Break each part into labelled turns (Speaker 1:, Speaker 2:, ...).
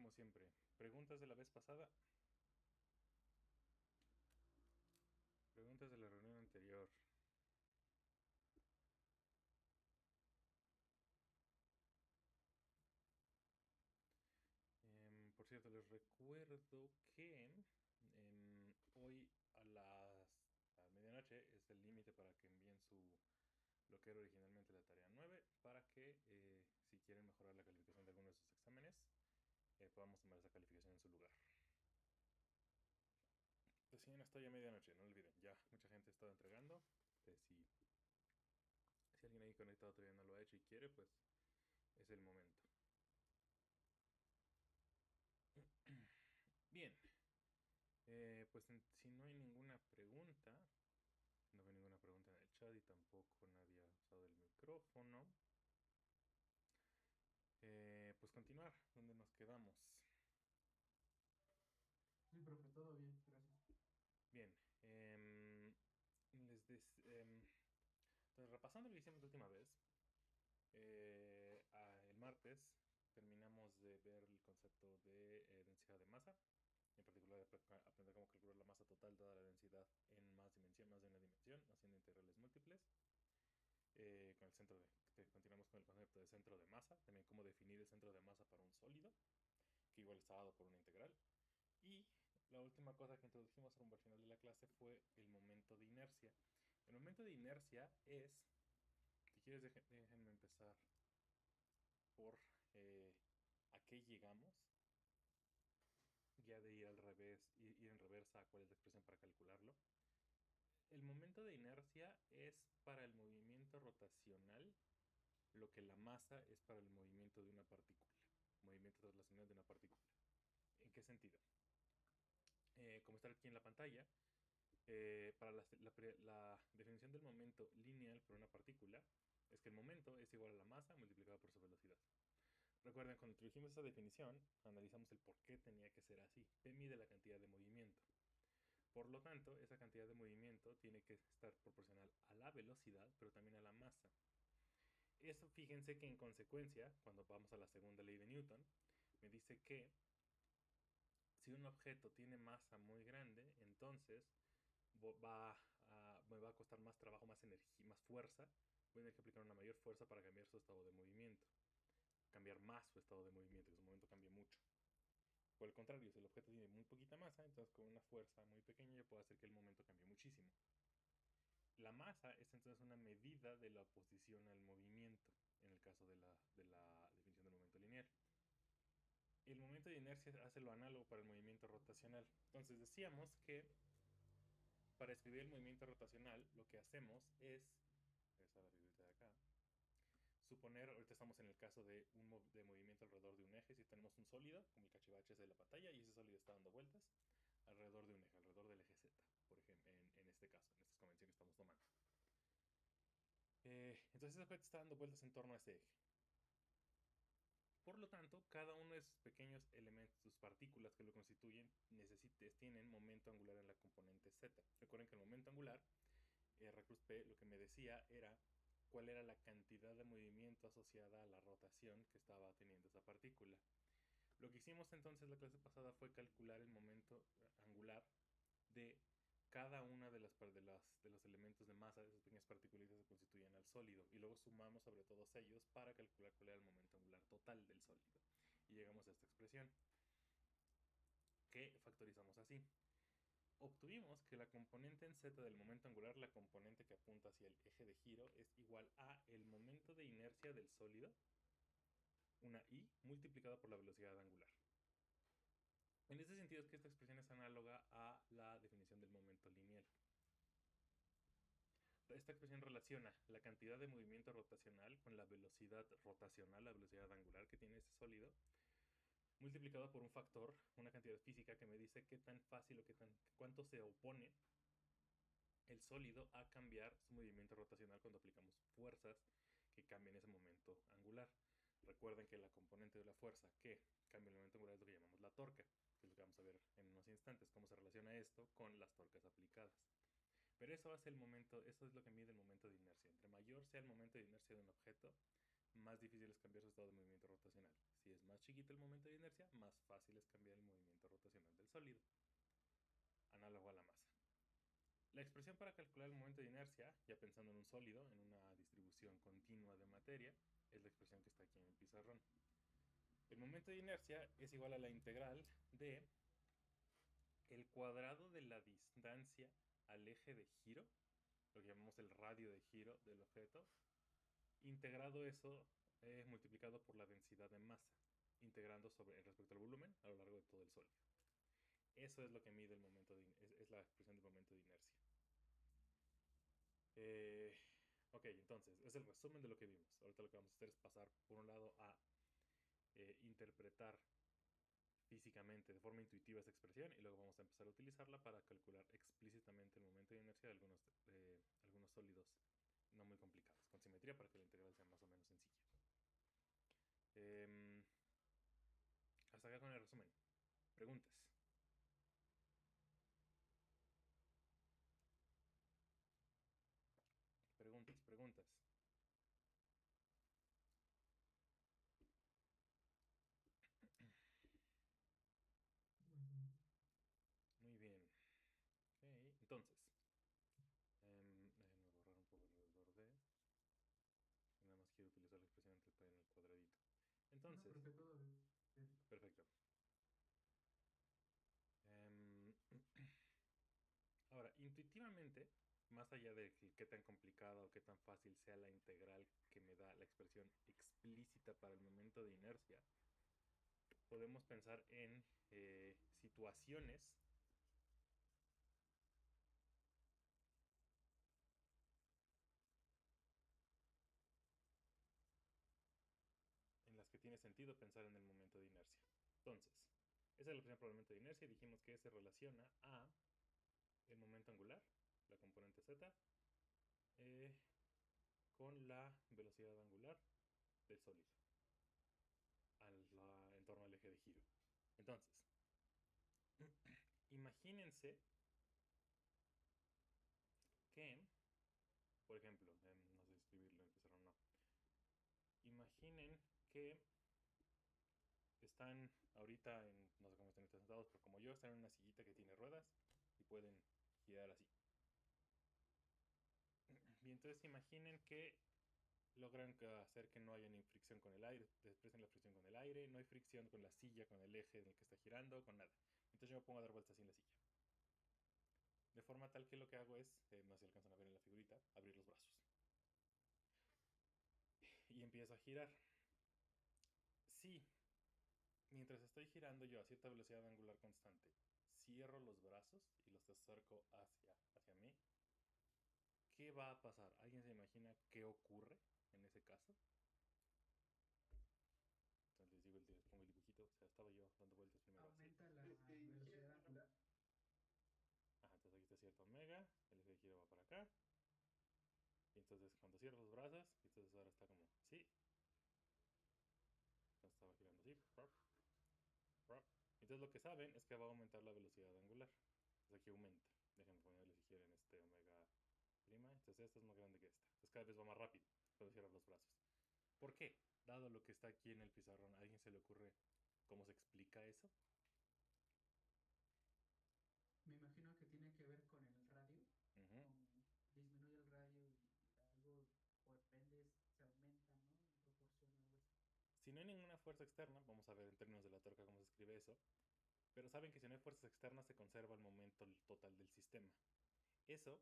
Speaker 1: como siempre. Preguntas de la vez pasada, preguntas de la reunión anterior. Por cierto, les recuerdo que hoy a medianoche es el límite para que envíen lo que era originalmente la tarea 9 para que si quieren mejorar la calificación de alguno de sus exámenes, podamos tomar esa calificación en su lugar. Recién estoy a medianoche, no olviden, ya mucha gente ha estado entregando. Si alguien ahí conectado todavía no lo ha hecho y quiere, pues es el momento. Bien, pues si no hay ninguna pregunta, no veo ninguna pregunta en el chat y tampoco nadie ha usado el micrófono, pues continuar donde nos quedamos.
Speaker 2: Sí, profe, todo bien, gracias.
Speaker 1: Bien, entonces repasando lo que hicimos la última vez, el martes terminamos de ver el concepto de densidad de masa, en particular aprender cómo calcular la masa total dada la densidad en más de una dimensión, haciendo integrales múltiples. Con el continuamos con el concepto de centro de masa, también cómo definir el centro de masa para un sólido, que igual está dado por una integral. Y la última cosa que introdujimos rumbo al final de la clase fue el momento de inercia. El momento de inercia es, si quieres déjenme empezar por a qué llegamos, ya de ir al revés, ir en reversa a cuál es la expresión para calcularlo. El momento de inercia es para el movimiento rotacional lo que la masa es para el movimiento de una partícula, movimiento translacional de una partícula. ¿En qué sentido? Como está aquí en la pantalla, para la definición del momento lineal para una partícula es que el momento es igual a la masa multiplicada por su velocidad. Recuerden, cuando introdujimos esa definición, analizamos el por qué tenía que ser así. P mide la cantidad de movimiento. Por lo tanto, esa cantidad de movimiento tiene que estar proporcional a la velocidad, pero también a la masa. Eso, fíjense que en consecuencia, cuando vamos a la segunda ley de Newton, me dice que si un objeto tiene masa muy grande, entonces me va a costar más trabajo, más energía, más fuerza. Voy a tener que aplicar una mayor fuerza para cambiar su estado de movimiento. Cambiar más su estado de movimiento, que su movimiento cambie mucho. Por el contrario, si el objeto tiene muy poquita masa, entonces con una fuerza muy pequeña yo puedo hacer que el momento cambie muchísimo. La masa es entonces una medida de la oposición al movimiento, en el caso de la definición del momento lineal. El momento de inercia hace lo análogo para el movimiento rotacional. Entonces decíamos que para escribir el movimiento rotacional lo que hacemos es, esa es la figurita de acá, suponer, ahorita estamos en el caso de movimiento alrededor de un eje, si tenemos un sólido, como el cachivache de la pantalla, y ese sólido está dando vueltas alrededor de un eje, alrededor del eje Z, por ejemplo, en este caso, en estas convenciones que estamos tomando. Entonces ese objeto está dando vueltas en torno a ese eje. Por lo tanto, cada uno de esos pequeños elementos, sus partículas que lo constituyen, tienen momento angular en la componente Z. Recuerden que el momento angular, R cruz P, lo que me decía era cuál era la cantidad de movimiento asociada a la rotación que estaba teniendo esa partícula. Lo que hicimos entonces la clase pasada fue calcular el momento angular de cada una de los elementos de masa de esas pequeñas partículas que constituyen al sólido y luego sumamos sobre todos ellos para calcular cuál era el momento angular total del sólido y llegamos a esta expresión que factorizamos así. Obtuvimos que la componente en z del momento angular, la componente que apunta hacia el eje de giro, es igual a el momento de inercia del sólido, una i, multiplicada por la velocidad angular. En este sentido es que esta expresión es análoga a la definición del momento lineal. Esta expresión relaciona la cantidad de movimiento rotacional con la velocidad rotacional, la velocidad angular que tiene este sólido, multiplicado por un factor, una cantidad física que me dice qué tan fácil o cuánto se opone el sólido a cambiar su movimiento rotacional cuando aplicamos fuerzas que cambian ese momento angular. Recuerden que la componente de la fuerza que cambia el momento angular es lo que llamamos la torca, que es lo que vamos a ver en unos instantes, cómo se relaciona esto con las torcas aplicadas. Pero eso hace el momento, eso es lo que mide el momento de inercia. Entre mayor sea el momento de inercia de un objeto, más difícil es cambiar su estado de movimiento rotacional. Si es más chiquito el momento de inercia, más fácil es cambiar el movimiento rotacional del sólido, análogo a la masa. La expresión para calcular el momento de inercia, ya pensando en un sólido, en una distribución continua de materia, es la expresión que está aquí en el pizarrón. El momento de inercia es igual a la integral de el cuadrado de la distancia al eje de giro, lo que llamamos el radio de giro del objeto, integrado eso multiplicado por la densidad de masa, integrando respecto al volumen a lo largo de todo el sólido. Eso es lo que mide el momento es la expresión del momento de inercia. Ok, entonces, es el resumen de lo que vimos. Ahorita lo que vamos a hacer es pasar, por un lado, a interpretar físicamente, de forma intuitiva, esa expresión, y luego vamos a empezar a utilizarla para calcular explícitamente el momento de inercia de algunos sólidos no muy complicados, con simetría, para que la integral sea más o menos sencilla. Hasta acá con el resumen. Preguntas. Preguntas. Muy bien. Okay. Entonces, déjenme borrar un poco alrededor de. Nada más quiero utilizar la expresión entre P en el cuadradito.
Speaker 2: No,
Speaker 1: Entonces,
Speaker 2: porque todo bien.
Speaker 1: perfecto. Ahora, intuitivamente, más allá de qué tan complicada o qué tan fácil sea la integral que me da la expresión explícita para el momento de inercia, podemos pensar en situaciones en las que tiene sentido pensar en el momento de inercia. Entonces, esa es la expresión para el momento de inercia. Dijimos que se relaciona a el momento angular, la componente z, con la velocidad angular del sólido en torno al eje de giro. Entonces, imagínense que, por ejemplo, no sé escribirlo en pizarra o no. Imaginen que están ahorita no sé cómo están sentados, pero como yo, están en una sillita que tiene ruedas y pueden girar así. Y entonces imaginen que logran hacer que no haya ni fricción con el aire, desprecian la fricción con el aire, no hay fricción con la silla, con el eje en el que está girando, con nada. Entonces yo me pongo a dar vueltas así en la silla. De forma tal que lo que hago es, no sé si alcanzan a ver en la figurita, abrir los brazos. Y empiezo a girar. Sí, mientras estoy girando yo a cierta velocidad angular constante, cierro los brazos y los acerco hacia mí, ¿qué va a pasar? ¿Alguien se imagina qué ocurre en ese caso? Entonces les pongo el dibujito, o sea, estaba yo dando vueltas primero así.
Speaker 2: Aumenta la velocidad angular.
Speaker 1: Ajá, entonces aquí está cierto omega, el eje de giro va para acá. Y entonces cuando cierro los brazos, entonces ahora está como así. Entonces estaba girando así. Entonces lo que saben es que va a aumentar la velocidad angular. Entonces aquí aumenta. Déjenme ponerle si quieren este omega prima. Entonces esta es más grande que esta. Entonces cada vez va más rápido cuando cierro los brazos. ¿Por qué? Dado lo que está aquí en el pizarrón, ¿a alguien se le ocurre cómo se explica eso?
Speaker 2: Me imagino que tiene que ver con el radio.
Speaker 1: Ujú.
Speaker 2: Con disminuye el radio y algo por ende se aumenta, ¿no? En proporción a algo así.
Speaker 1: Si no hay ninguna fuerza externa, vamos a ver en términos de la tuerca cómo se escribe eso, pero saben que si no hay fuerzas externas se conserva el momento total del sistema. Eso,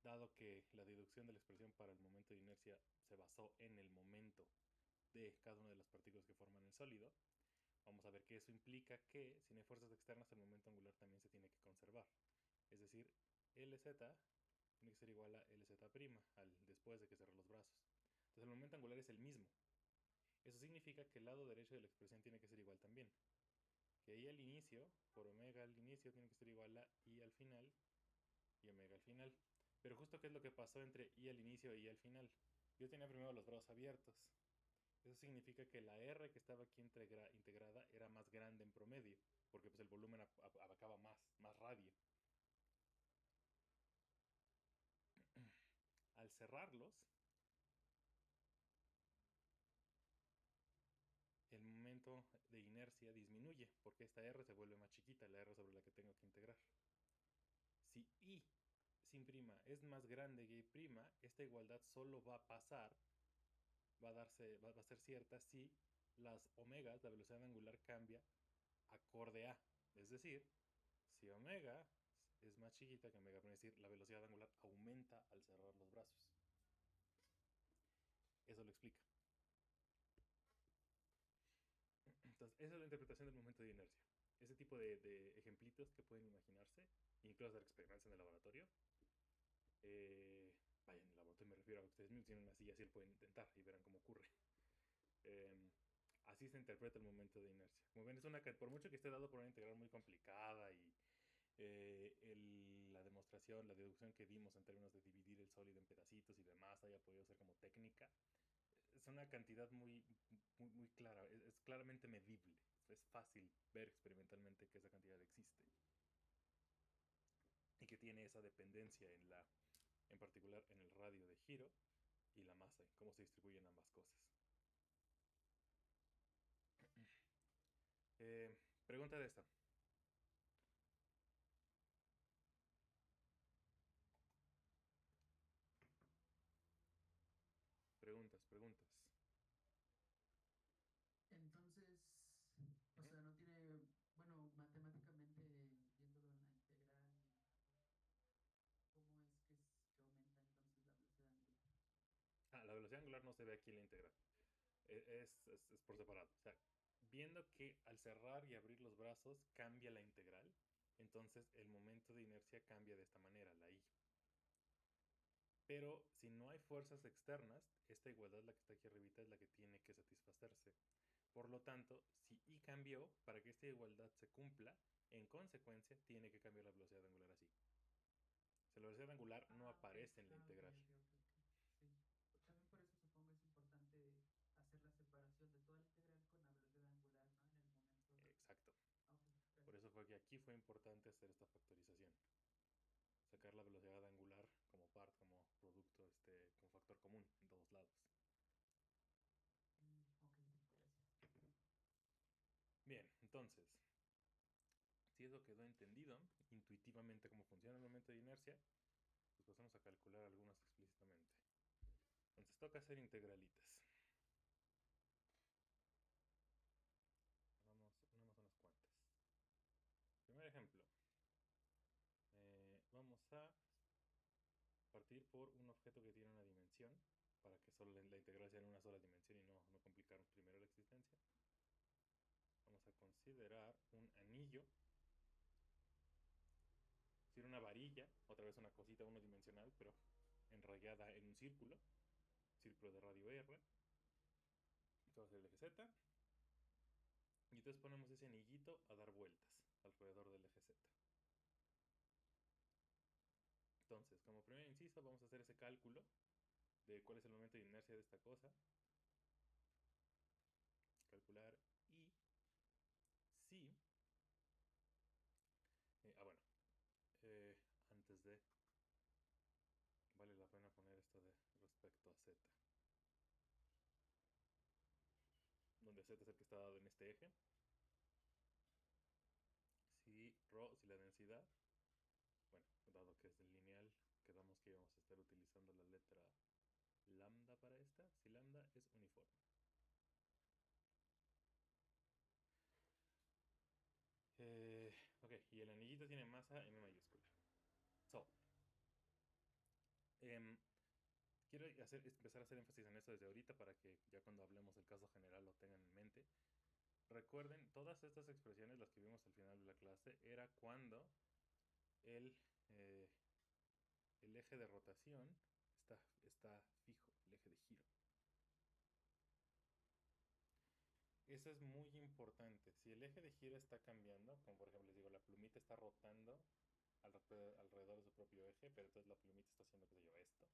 Speaker 1: dado que la deducción de la expresión para el momento de inercia se basó en el momento de cada una de las partículas que forman el sólido, vamos a ver que eso implica que si no hay fuerzas externas el momento angular también se tiene que conservar. Es decir, Lz tiene que ser igual a Lz' después de que cerré los brazos. Entonces el momento angular es el mismo. Eso significa que el lado derecho de la expresión tiene que ser igual también. Que I al inicio, por omega al inicio, tiene que ser igual a I al final y omega al final. Pero justo qué es lo que pasó entre I al inicio y I al final. Yo tenía primero los brazos abiertos. Eso significa que la R que estaba aquí integrada era más grande en promedio, porque pues el volumen abarcaba más radio. Al cerrarlos, de inercia disminuye, porque esta R se vuelve más chiquita, la R sobre la que tengo que integrar. Si I sin prima es más grande que I', esta igualdad solo va a pasar, va a ser cierta si las omegas, la velocidad angular, cambia acorde a. Es decir, si omega es más chiquita que omega', es decir, la velocidad angular aumenta al cerrar los brazos. Eso lo explica. Entonces, esa es la interpretación del momento de inercia. Ese tipo de ejemplitos que pueden imaginarse, incluso hacer experimentos en el laboratorio. Vaya, en el laboratorio me refiero a que ustedes mismos tienen una silla, así lo pueden intentar y verán cómo ocurre. Eh, Así se interpreta el momento de inercia. Como ven, por mucho que esté dado por una integral muy complicada y la demostración, la deducción que dimos en términos de dividir el sólido en pedacitos y demás haya podido ser como técnica, es una cantidad muy clara, es claramente medible, es fácil ver experimentalmente que esa cantidad existe y que tiene esa dependencia en particular en el radio de giro y la masa, y cómo se distribuyen ambas cosas. Pregunta de esta. Preguntas.
Speaker 2: Entonces, o
Speaker 1: Ujú.
Speaker 2: sea, no tiene, bueno, matemáticamente viéndolo en la integral, ¿cómo es que aumenta entonces la velocidad angular?
Speaker 1: La velocidad angular no se ve aquí en la integral. Es por separado. O sea, viendo que al cerrar y abrir los brazos cambia la integral, entonces el momento de inercia cambia de esta manera, la I. Pero si no hay fuerzas externas, esta igualdad, la que está aquí arribita, es la que tiene que satisfacerse. Por lo tanto, si I cambió, para que esta igualdad se cumpla, en consecuencia, tiene que cambiar la velocidad angular así. O sea, la velocidad angular no
Speaker 2: Ah, ok,
Speaker 1: aparece en la
Speaker 2: ah, ok,
Speaker 1: integral.
Speaker 2: ok, ok, ok. Sí. También por eso supongo es importante hacer la separación de toda la integral con la velocidad angular, ¿no? En el momento.
Speaker 1: Exacto.
Speaker 2: Ok,
Speaker 1: Por
Speaker 2: gracias.
Speaker 1: eso fue que aquí fue importante hacer esta factorización. Sacar la velocidad angular como como producto, como factor común en todos lados.
Speaker 2: Ok, gracias.
Speaker 1: Bien, entonces, si eso quedó entendido intuitivamente cómo funciona el momento de inercia, pues pasamos a calcular algunas explícitamente. Entonces toca hacer integralitas. Vamos unas cuantas. Primer ejemplo. Vamos a partir por un objeto que tiene una dimensión, para que solo la integral sea en una sola dimensión y no complicarnos primero la existencia. Vamos a considerar un anillo, es decir, una varilla, otra vez una cosita unidimensional, pero enrayada en un círculo de radio R. Esto va a ser el eje Z. Y entonces ponemos ese anillito a dar vueltas alrededor del eje Z. Entonces, como primer inciso, vamos a hacer ese cálculo de cuál es el momento de inercia de esta cosa. Calcular y si... bueno, antes de... Vale la pena poner esto de respecto a Z. Donde Z es el que está dado en este eje. Si si la densidad, bueno, dado que es del lineal, quedamos que íbamos a estar utilizando la letra lambda para esta, si lambda es uniforme. Ok, y el anillito tiene masa M mayúscula. So, em, quiero empezar a hacer énfasis en esto desde ahorita para que ya cuando hablemos del caso general lo tengan en mente. Recuerden, todas estas expresiones, las que vimos al final de la clase, era cuando el, eh, el eje de rotación está fijo, el eje de giro. Eso es muy importante. Si el eje de giro está cambiando, como por ejemplo les digo, la plumita está rotando alrededor de su propio eje, pero entonces la plumita está haciendo, qué sé yo, esto,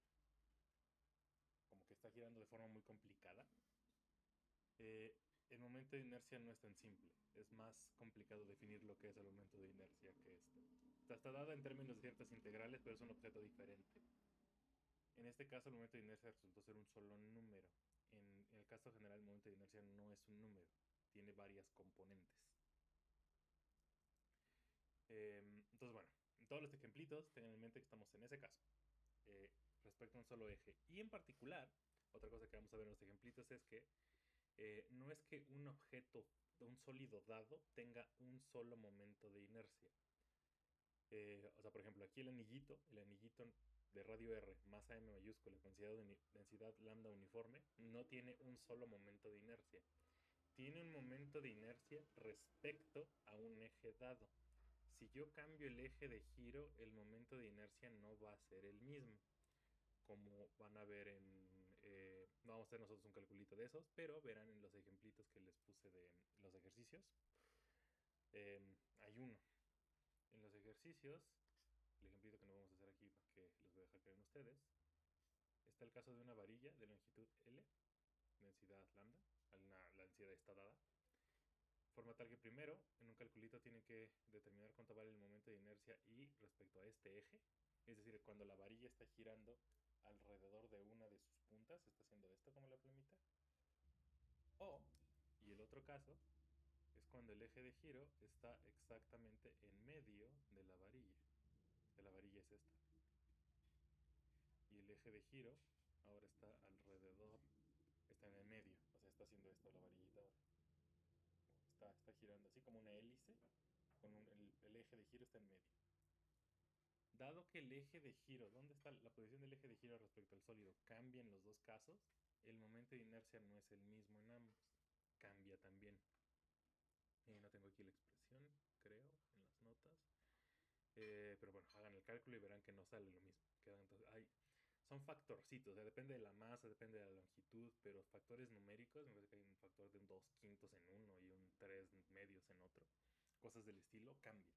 Speaker 1: como que está girando de forma muy complicada, eh, el momento de inercia no es tan simple. Es más complicado definir lo que es el momento de inercia que esto. O sea, está dada en términos de ciertas integrales, pero es un objeto diferente. En este caso, el momento de inercia resultó ser un solo número. En el caso general, el momento de inercia no es un número. tiene varias componentes. Entonces, bueno, en todos los ejemplitos tengan en mente que estamos en ese caso, eh, respecto a un solo eje. Y en particular, otra cosa que vamos a ver en los ejemplitos es que no es que un objeto, un sólido dado, tenga un solo momento de inercia. O sea, por ejemplo, aquí el anillito de radio R, masa M mayúscula, con densidad lambda uniforme, no tiene un solo momento de inercia. Tiene un momento de inercia respecto a un eje dado. Si yo cambio el eje de giro, el momento de inercia no va a ser el mismo. Como van a ver no vamos a hacer nosotros un calculito de esos, pero verán en los ejemplitos que les puse de los ejercicios. Hay uno. En los ejercicios, el ejemplito que no vamos a hacer aquí, que los voy a dejar caer en ustedes, está el caso de una varilla de longitud L, densidad lambda, la densidad está dada, forma tal que primero en un calculito tienen que determinar cuánto vale el momento de inercia y respecto a este eje, es decir, cuando la varilla está girando alrededor de una de sus puntas, está haciendo esto como la plumita, o, y el otro caso, es cuando el eje de giro está exactamente en medio de la varilla, que la varilla es esta, y el eje de giro ahora está alrededor, está en el medio, o sea, está haciendo esto la varillita ahora. Está girando así como una hélice, con el eje de giro está en medio. Dado que el eje de giro, ¿dónde está la posición del eje de giro respecto al sólido? Cambia en los dos casos, el momento de inercia no es el mismo en ambos, cambia también. No tengo aquí la expresión, creo, en las notas. Pero bueno, hagan el cálculo y verán que no sale lo mismo. Son factorcitos, depende de la masa, depende de la longitud, pero factores numéricos, me parece que hay un factor de un 2 quintos en uno y un 3 medios en otro. Cosas del estilo cambian.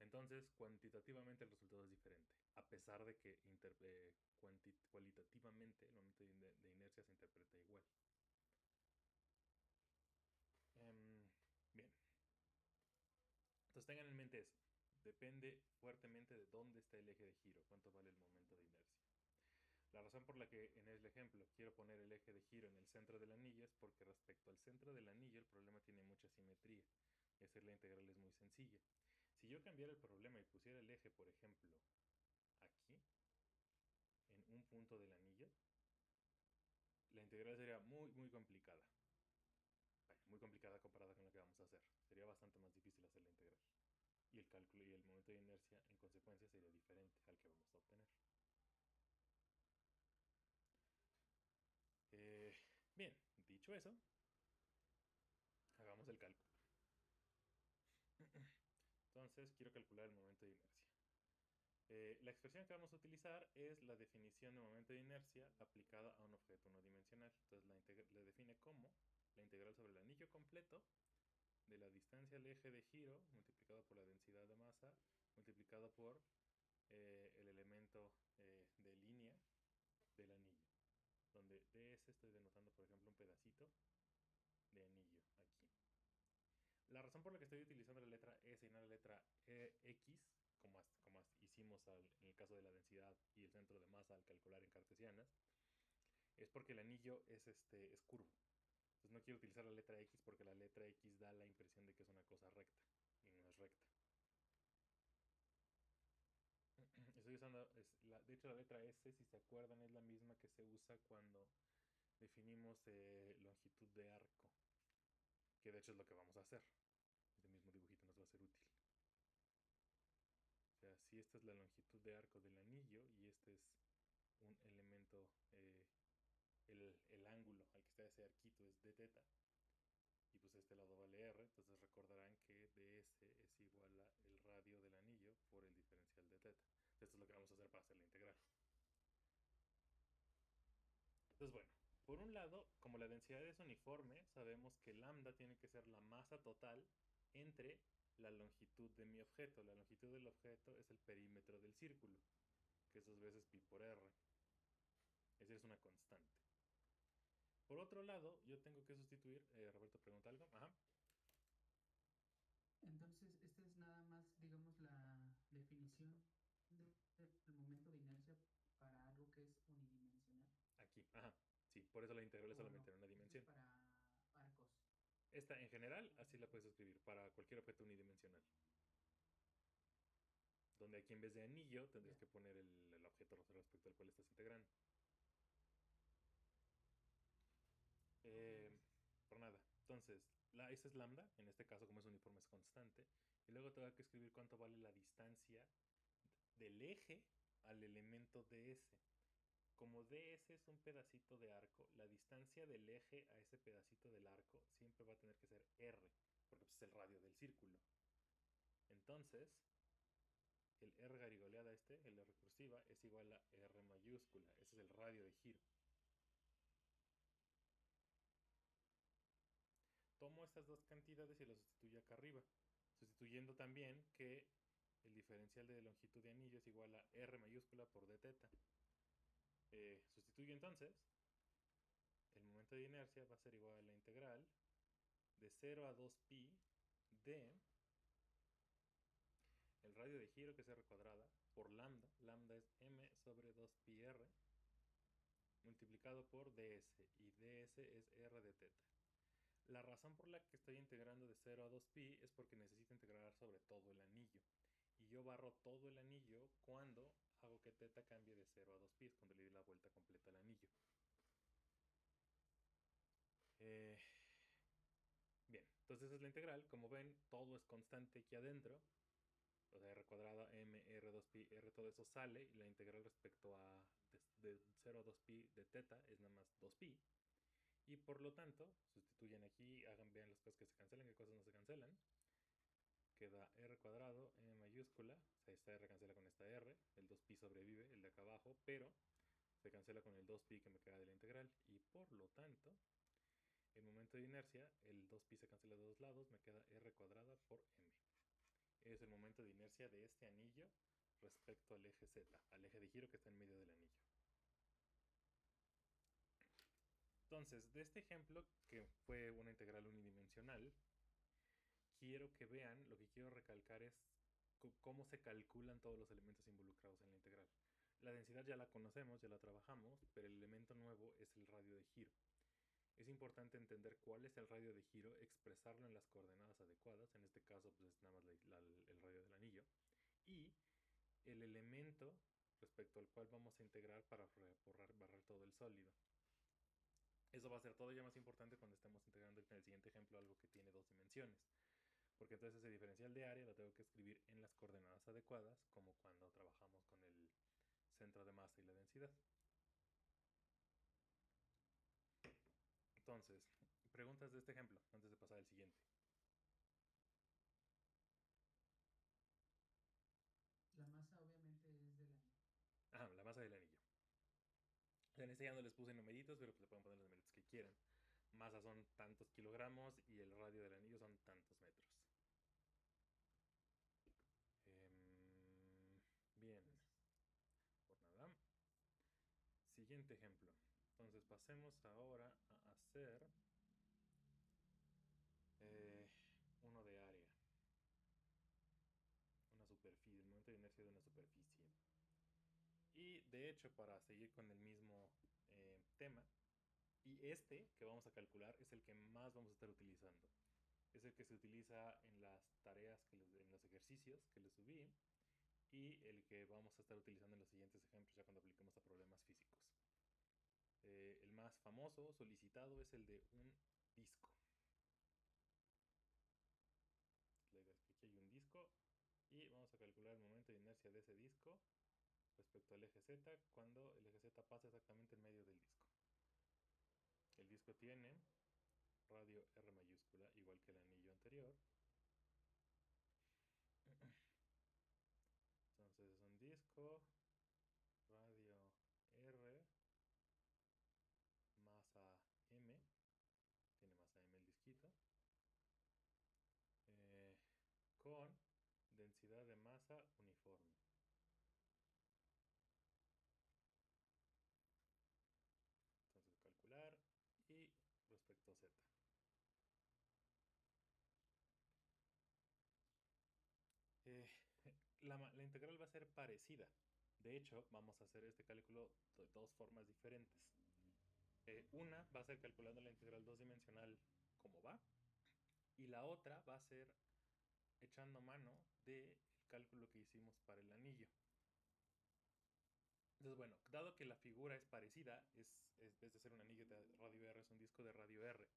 Speaker 1: Entonces, cuantitativamente el resultado es diferente, a pesar de que cualitativamente el momento de inercia se interpreta igual. Bien. Entonces tengan en mente eso. Depende fuertemente de dónde está el eje de giro, cuánto vale el momento de inercia. La razón por la que en el ejemplo quiero poner el eje de giro en el centro del anillo es porque respecto al centro del anillo el problema tiene mucha simetría y hacer la integral es muy sencilla. Si yo cambiara el problema y pusiera el eje, por ejemplo, aquí, en un punto del anillo, la integral sería muy complicada. Muy complicada comparada con la que vamos a hacer. Sería bastante más difícil hacer la integral. Y el cálculo y el momento de inercia en consecuencia sería diferente al que vamos a obtener. Bien, dicho eso, hagamos el cálculo. Entonces, quiero calcular el momento de inercia. La expresión que vamos a utilizar es la definición de momento de inercia aplicada a un objeto no dimensional. Entonces, la define como la integral sobre el anillo completo de la distancia al eje de giro multiplicado por la densidad de masa multiplicado por el elemento de línea del anillo, donde ds estoy denotando, por ejemplo, un pedacito de anillo aquí. La razón por la que estoy utilizando la letra S y no la letra X, como hicimos en el caso de la densidad y el centro de masa al calcular en cartesianas, es porque el anillo es curvo. Entonces no quiero utilizar la letra X porque la letra X da la impresión de que es una cosa recta y no es recta. Estoy usando, de hecho la letra S, si se acuerdan, es la misma que se usa cuando definimos longitud de arco, que de hecho es lo que vamos a hacer. Este mismo dibujito nos va a ser útil. O sea, si esta es la longitud de arco del anillo y este es un elemento, el ángulo al que está ese arquito es d teta, y pues este lado vale r, entonces recordarán que ds es igual a el radio del anillo por el diferencial de teta. Esto es lo que vamos a hacer para hacer la integral. Entonces, bueno, por un lado, como la densidad es uniforme, sabemos que lambda tiene que ser la masa total entre la longitud de mi objeto. La longitud del objeto es el perímetro del círculo, que es 2 veces pi por r. Esa es una constante. Por otro lado, yo tengo que sustituir, Roberto pregunta algo. Ajá.
Speaker 2: Entonces, esta es nada más, digamos, la definición del momento de inercia para algo que es unidimensional.
Speaker 1: Aquí, ajá. Sí, por eso la integral es
Speaker 2: ¿O
Speaker 1: solamente
Speaker 2: no?
Speaker 1: en una
Speaker 2: Esto es
Speaker 1: dimensión.
Speaker 2: para
Speaker 1: Esta en general, así la puedes escribir para cualquier objeto unidimensional. Donde aquí en vez de anillo tendrías que poner el objeto respecto al cual estás integrando. Eh, por nada. Entonces, esa es lambda, en este caso como es uniforme es constante. Y luego tengo que escribir cuánto vale la distancia del eje al elemento ds. Como ds es un pedacito de arco, la distancia del eje a ese pedacito del arco siempre va a tener que ser r, porque pues, es el radio del círculo. Entonces, el r garigoleada el r recursiva, es igual a r mayúscula. Ese es el radio de giro. Tomo estas dos cantidades y las sustituyo acá arriba, sustituyendo también que el diferencial de longitud de anillo es igual a r mayúscula por d teta. Sustituyo entonces, el momento de inercia va a ser igual a la integral de 0 a 2pi de el radio de giro, que es r cuadrada, por lambda. Lambda es m sobre 2pi r multiplicado por ds, y ds es r de teta. La razón por la que estoy integrando de 0 a 2pi es porque necesito integrar sobre todo el anillo. Y yo barro todo el anillo cuando hago que teta cambie de 0 a 2pi, es cuando le doy la vuelta completa al anillo. Bien, entonces esa es la integral. Como ven, todo es constante aquí adentro. O sea, r cuadrada, m, r, 2pi, r, todo eso sale. Y la integral respecto a de 0 a 2pi de teta es nada más 2pi. Y por lo tanto, sustituyen aquí, vean las cosas que se cancelan, qué cosas no se cancelan. Queda r cuadrado, m mayúscula, o sea, esta r cancela con esta r, el 2pi sobrevive, el de acá abajo, pero se cancela con el 2pi que me queda de la integral. Y por lo tanto, el momento de inercia, el 2pi se cancela de dos lados, me queda r cuadrada por m. Es el momento de inercia de este anillo respecto al eje z, al eje de giro que está en medio del anillo. Entonces, de este ejemplo, que fue una integral unidimensional, quiero que vean, lo que quiero recalcar es cómo se calculan todos los elementos involucrados en la integral. La densidad ya la conocemos, ya la trabajamos, pero el elemento nuevo es el radio de giro. Es importante entender cuál es el radio de giro, expresarlo en las coordenadas adecuadas, en este caso pues es nada más el radio del anillo, y el elemento respecto al cual vamos a integrar para barrar todo el sólido. Eso va a ser todo ya más importante cuando estemos integrando en el siguiente ejemplo algo que tiene dos dimensiones, porque entonces ese diferencial de área lo tengo que escribir en las coordenadas adecuadas, como cuando trabajamos con el centro de masa y la densidad. Entonces, preguntas de este ejemplo antes de pasar al siguiente.
Speaker 2: La masa obviamente es del anillo.
Speaker 1: La masa del anillo. En este ya no les puse numeritos, pero pues le pueden poner los numeritos que quieran. Masa son tantos kilogramos y el radio del anillo son tantos metros. Bien, por nada. Siguiente ejemplo. Entonces pasemos ahora a hacer uno de área. Una superficie, el momento de inercia de una superficie. Y de hecho, para seguir con el mismo tema, y este que vamos a calcular es el que más vamos a estar utilizando. Es el que se utiliza en las tareas, en los ejercicios que les subí, y el que vamos a estar utilizando en los siguientes ejemplos ya cuando apliquemos a problemas físicos. El más famoso, solicitado, es el de un disco. Aquí hay un disco y vamos a calcular el momento de inercia de ese disco respecto al eje Z cuando el eje Z pasa exactamente en medio del disco. El disco tiene radio R mayúscula, igual que el anillo anterior. Entonces es un disco, radio R, masa M, tiene masa M el disquito, con densidad de masa uniforme. Entonces calcular y respecto a Z. La integral va a ser parecida. De hecho, vamos a hacer este cálculo de dos formas diferentes. Una va a ser calculando la integral dos dimensional como va, Y la otra va a ser echando mano del cálculo que hicimos para el anillo. Entonces, bueno, dado que la figura es parecida, es vez de ser un anillo de radio R, es un disco de radio R,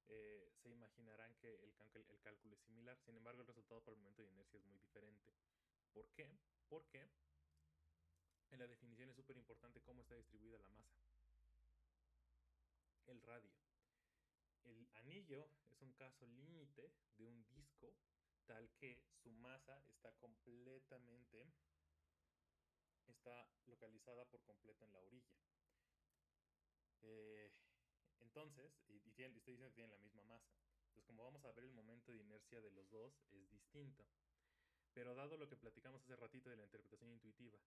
Speaker 1: se imaginarán que el cálculo es similar. Sin embargo, el resultado por el momento de inercia es muy diferente. ¿Por qué? Porque en la definición es súper importante cómo está distribuida la masa. El radio. El anillo es un caso límite de un disco tal que su masa está localizada por completo en la orilla. Eh, entonces, estoy diciendo que tienen la misma masa. Entonces, como vamos a ver, el momento de inercia de los dos es distinto. Pero dado lo que platicamos hace ratito de la interpretación intuitiva,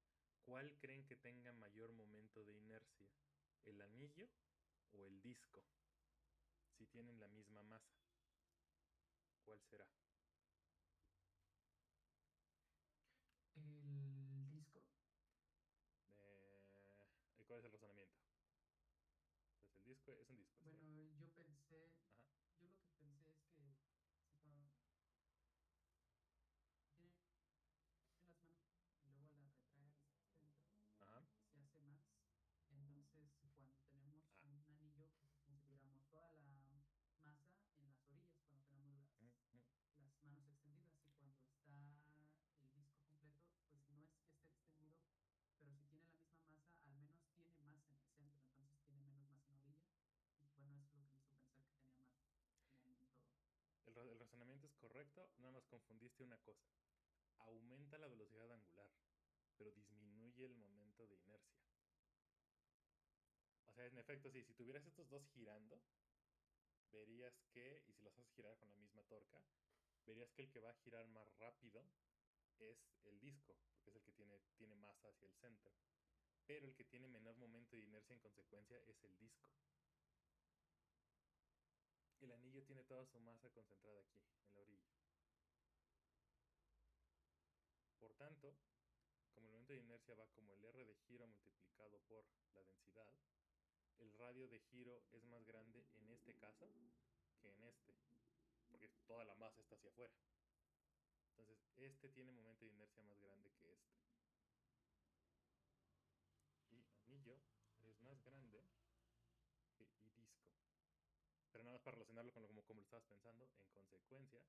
Speaker 1: ¿cuál creen que tenga mayor momento de inercia? ¿El anillo o el disco? Si tienen la misma masa, ¿cuál será?
Speaker 2: El disco.
Speaker 1: ¿Cuál es el razonamiento? Pues el disco es un disco, ¿cierto?
Speaker 2: Bueno, yo pensé,
Speaker 1: Ajá,
Speaker 2: yo lo que pensé es que si cuando tiene las manos y luego la retrae al centro,
Speaker 1: ajá.
Speaker 2: se hace más. Entonces, cuando tenemos
Speaker 1: Ah,
Speaker 2: un anillo, pues consideramos toda la masa en las orillas, cuando tenemos
Speaker 1: mm.
Speaker 2: las manos extendidas, y cuando está el disco completo, pues no es que esté extendido, pero si tiene la misma masa, al menos tiene más en el centro, entonces tiene menos masa en orilla. Y bueno, eso es lo que me hizo pensar que tenía más momento.
Speaker 1: El razonamiento es correcto, nada más confundiste una cosa. Aumenta la velocidad angular, pero disminuye el momento de inercia. O sea, en efecto, sí, si tuvieras estos dos girando, verías que, y si los haces girar con la misma torca, verías que el que va a girar más rápido es el disco, porque es el que tiene masa hacia el centro. Pero el que tiene menor momento de inercia en consecuencia es el disco. El anillo tiene toda su masa concentrada aquí, en la orilla. Por tanto, como el momento de inercia va como el R de giro multiplicado por la densidad, el radio de giro es más grande en este caso que en este, porque toda la masa está hacia afuera. Entonces, este tiene momento de inercia más grande que este. Y anillo es más grande que y disco. Pero nada más para relacionarlo con como lo estabas pensando, en consecuencia,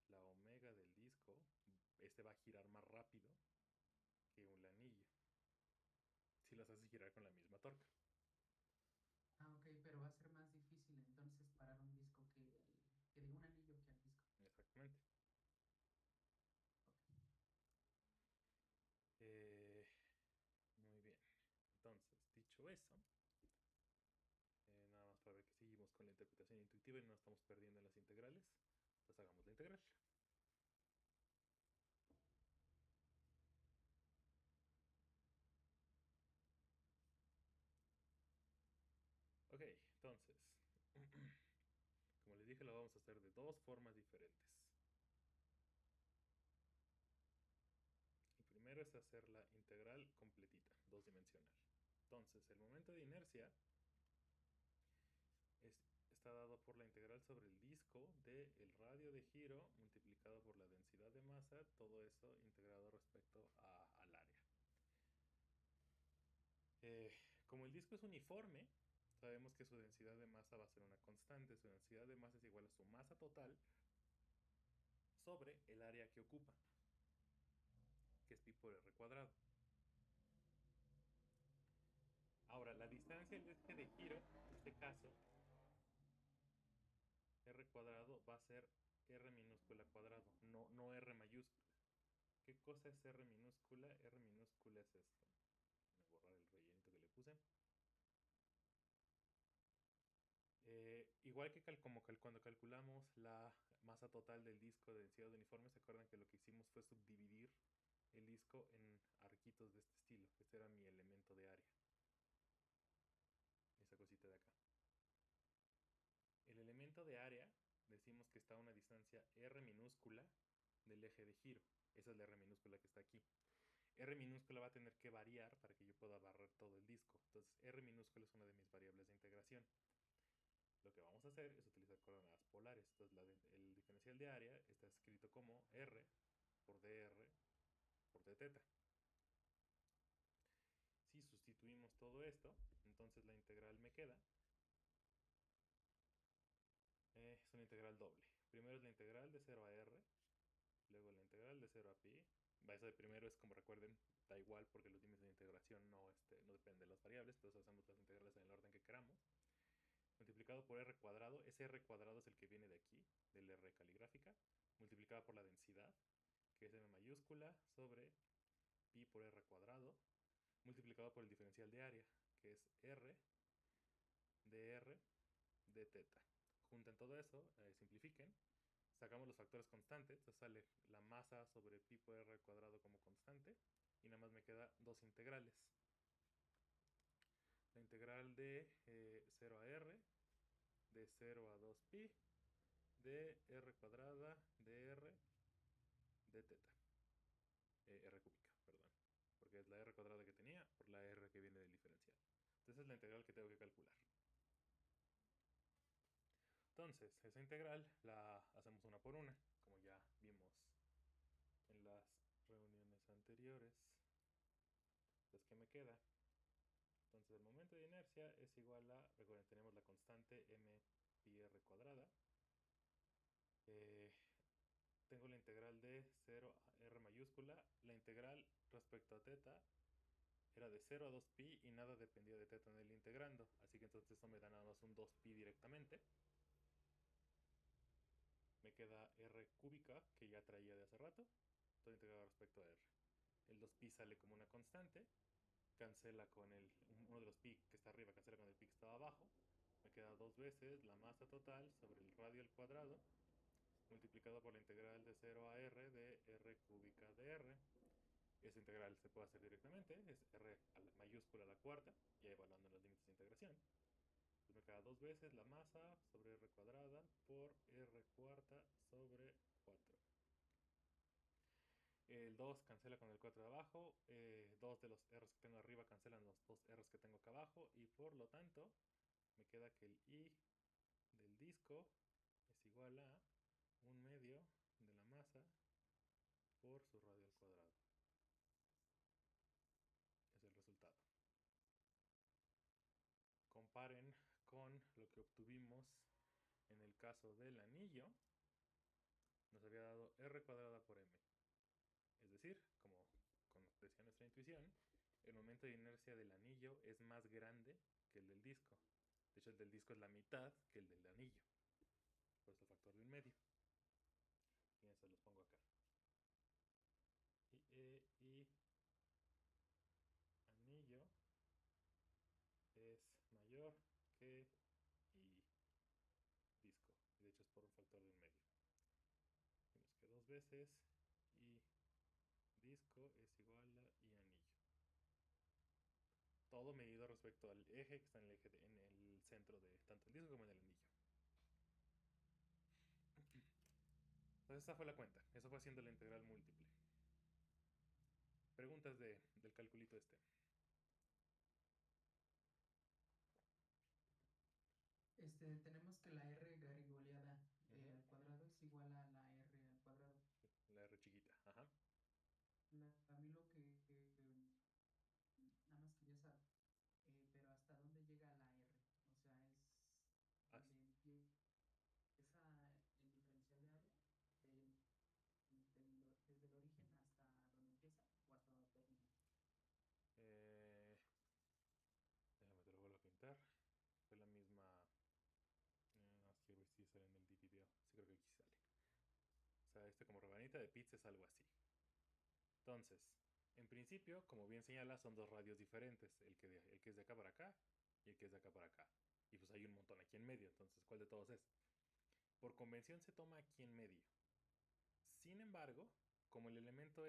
Speaker 1: la omega del disco, este va a girar más rápido que un anillo, si los haces girar con la misma torca.
Speaker 2: Ah, ok, pero va a ser más difícil entonces parar un disco que diga un anillo que al disco.
Speaker 1: Exactamente.
Speaker 2: Ok.
Speaker 1: Eh, muy bien. Entonces, dicho eso, nada más para ver que seguimos con la interpretación intuitiva y no estamos perdiendo en las integrales, pues hagamos la integral. Ok, entonces, como les dije, lo vamos a hacer de dos formas diferentes. El primero es hacer la integral completita, dos dimensional. Entonces, el momento de inercia es, está dado por la integral sobre el disco del radio de giro multiplicado por la densidad de masa, todo eso integrado respecto al área. Eh, como el disco es uniforme, sabemos que su densidad de masa va a ser una constante. Su densidad de masa es igual a su masa total sobre el área que ocupa, que es pi por r cuadrado. Ahora, la distancia del eje de giro, en este caso, r cuadrado va a ser r minúscula cuadrado, no r mayúscula. ¿Qué cosa es r minúscula? R minúscula es esto. Voy a borrar el rellenito que le puse. Igual que cuando calculamos la masa total del disco de densidad de uniforme, ¿se acuerdan que lo que hicimos fue subdividir el disco en arquitos de este estilo? Este era mi elemento de área, esa cosita de acá. El elemento de área decimos que está a una distancia r minúscula del eje de giro. Esa es la r minúscula que está aquí. R minúscula va a tener que variar para que yo pueda barrer todo el disco. Entonces, R minúscula es una de mis variables de integración. Lo que vamos vamos a hacer es utilizar coordenadas polares. Entonces el diferencial de área está escrito como R por dr por d teta. Si sustituimos todo esto, entonces la integral me queda. Es una integral doble. Primero es la integral de 0 a r, luego la integral de 0 a pi. Eso de primero es, como recuerden, da igual porque los límites de integración no dependen de las variables, entonces hacemos las integrales en el orden que queramos. Multiplicado por r cuadrado, ese r cuadrado es el que viene de aquí, del r caligráfica, multiplicado por la densidad, que es m mayúscula, sobre pi por r cuadrado, multiplicado por el diferencial de área, que es r dr de teta. Junten todo eso, simplifiquen, sacamos los factores constantes, entonces sale la masa sobre pi por r cuadrado como constante, y nada más me queda dos integrales. La integral de 0 a r, de 0 a 2pi, de r cuadrada de r de teta. R cúbica, perdón. Porque es la r cuadrada que tenía por la r que viene del diferencial. Entonces es la integral que tengo que calcular. Entonces, esa integral la hacemos una por una, como ya vimos en las reuniones anteriores. Entonces, ¿qué me queda? Entonces, el momento de inercia es igual a, recuerden, tenemos la constante m pi r cuadrada. Tengo la integral de 0 a r mayúscula. La integral respecto a teta era de 0 a 2pi y nada dependía de teta en el integrando. Así que entonces esto me da nada más un 2pi directamente. Me queda r cúbica, que ya traía de hace rato, todo integrado respecto a r. El 2pi sale como una constante, cancela con uno de los pi que está arriba, cancela con el pi que estaba abajo. Me queda dos veces la masa total sobre el radio al cuadrado, multiplicado por la integral de 0 a r de r cúbica de r. Esa integral se puede hacer directamente, es r a la mayúscula a la cuarta, ya evaluando los límites de integración. Entonces me queda dos veces la masa sobre r cuadrada por r cuarta sobre 4. El 2 cancela con el 4 de abajo, dos de los r's que tengo arriba cancelan los dos r's que tengo acá abajo, y por lo tanto me queda que el i del disco es igual a 1/2 de la masa por su radio al cuadrado. Es el resultado. Comparen con lo que obtuvimos en el caso del anillo. Nos había dado r cuadrada por m. Es decir, como decía nuestra intuición, el momento de inercia del anillo es más grande que el del disco. De hecho, el del disco es la mitad que el del anillo. Por eso el factor de 1/2. Fíjense, los pongo acá. Y anillo es mayor que y disco. Y de hecho es por un factor de 1/2. Vemos que dos veces y disco es igual a y anillo. Todo medido respecto al eje que está en el centro de tanto el disco como en el anillo. Entonces esa fue la cuenta. Eso fue haciendo la integral múltiple. Preguntas del calculito este.
Speaker 2: Tenemos que la r garigoleada al cuadrado es igual a la r al cuadrado.
Speaker 1: La r chiquita, ajá.
Speaker 2: A mí lo que nada más quería saber, pero ¿hasta dónde llega la r? O sea, ¿es donde empieza el diferencial de área? ¿Desde el origen hasta donde empieza o hasta donde termina?
Speaker 1: Déjame te lo vuelvo a pintar. Fue la misma. No, quiero ver si sale en el video. Sí, creo que aquí sale. O sea, como rebanita de pizza es algo así. Entonces, en principio, como bien señala, son dos radios diferentes. El que es de acá para acá y el que es de acá para acá. Y pues hay un montón aquí en medio. Entonces, ¿cuál de todos es? Por convención se toma aquí en medio. Sin embargo, como el elemento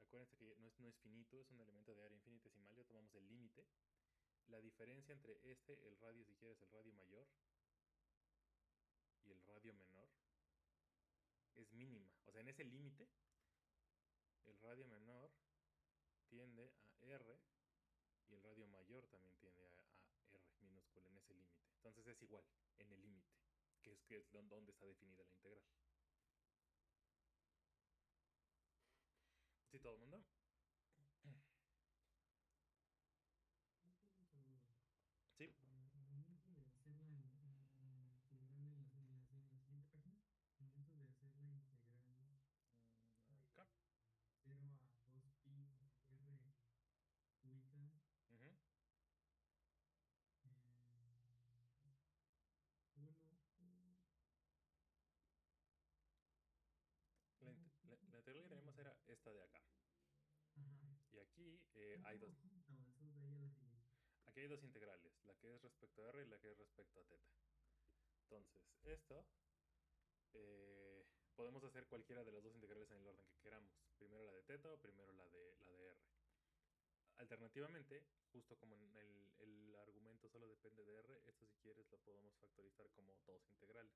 Speaker 1: acuérdense que no es finito, es un elemento de área infinitesimal, ya tomamos el límite. La diferencia entre el radio, si quieres, el radio mayor y el radio menor, es mínima. O sea, en ese límite, el radio menor tiende a R y el radio mayor también tiende a R minúscula en ese límite. Entonces es igual, en el límite. que es donde está definida la integral. ¿Sí, todo el mundo? Sí.
Speaker 3: Al momento de hacer la integral en la siguiente página, al momento de hacer la integral
Speaker 1: Acá.
Speaker 3: de 0 a 2pi de r cúbica
Speaker 1: Ujú.
Speaker 3: 1
Speaker 1: La integral que tenemos era esta de acá.
Speaker 3: Ajá.
Speaker 1: Y aquí
Speaker 3: ¿Por qué
Speaker 1: hay
Speaker 3: no
Speaker 1: dos.
Speaker 3: junto eso de ahí a la siguiente?
Speaker 1: Aquí hay dos integrales, la que es respecto a r y la que es respecto a teta. Entonces, esto eh, podemos hacer cualquiera de las dos integrales en el orden que queramos. Primero la de teta o primero la de r. Alternativamente, justo como en el argumento solo depende de r, esto si quieres lo podemos factorizar como dos integrales.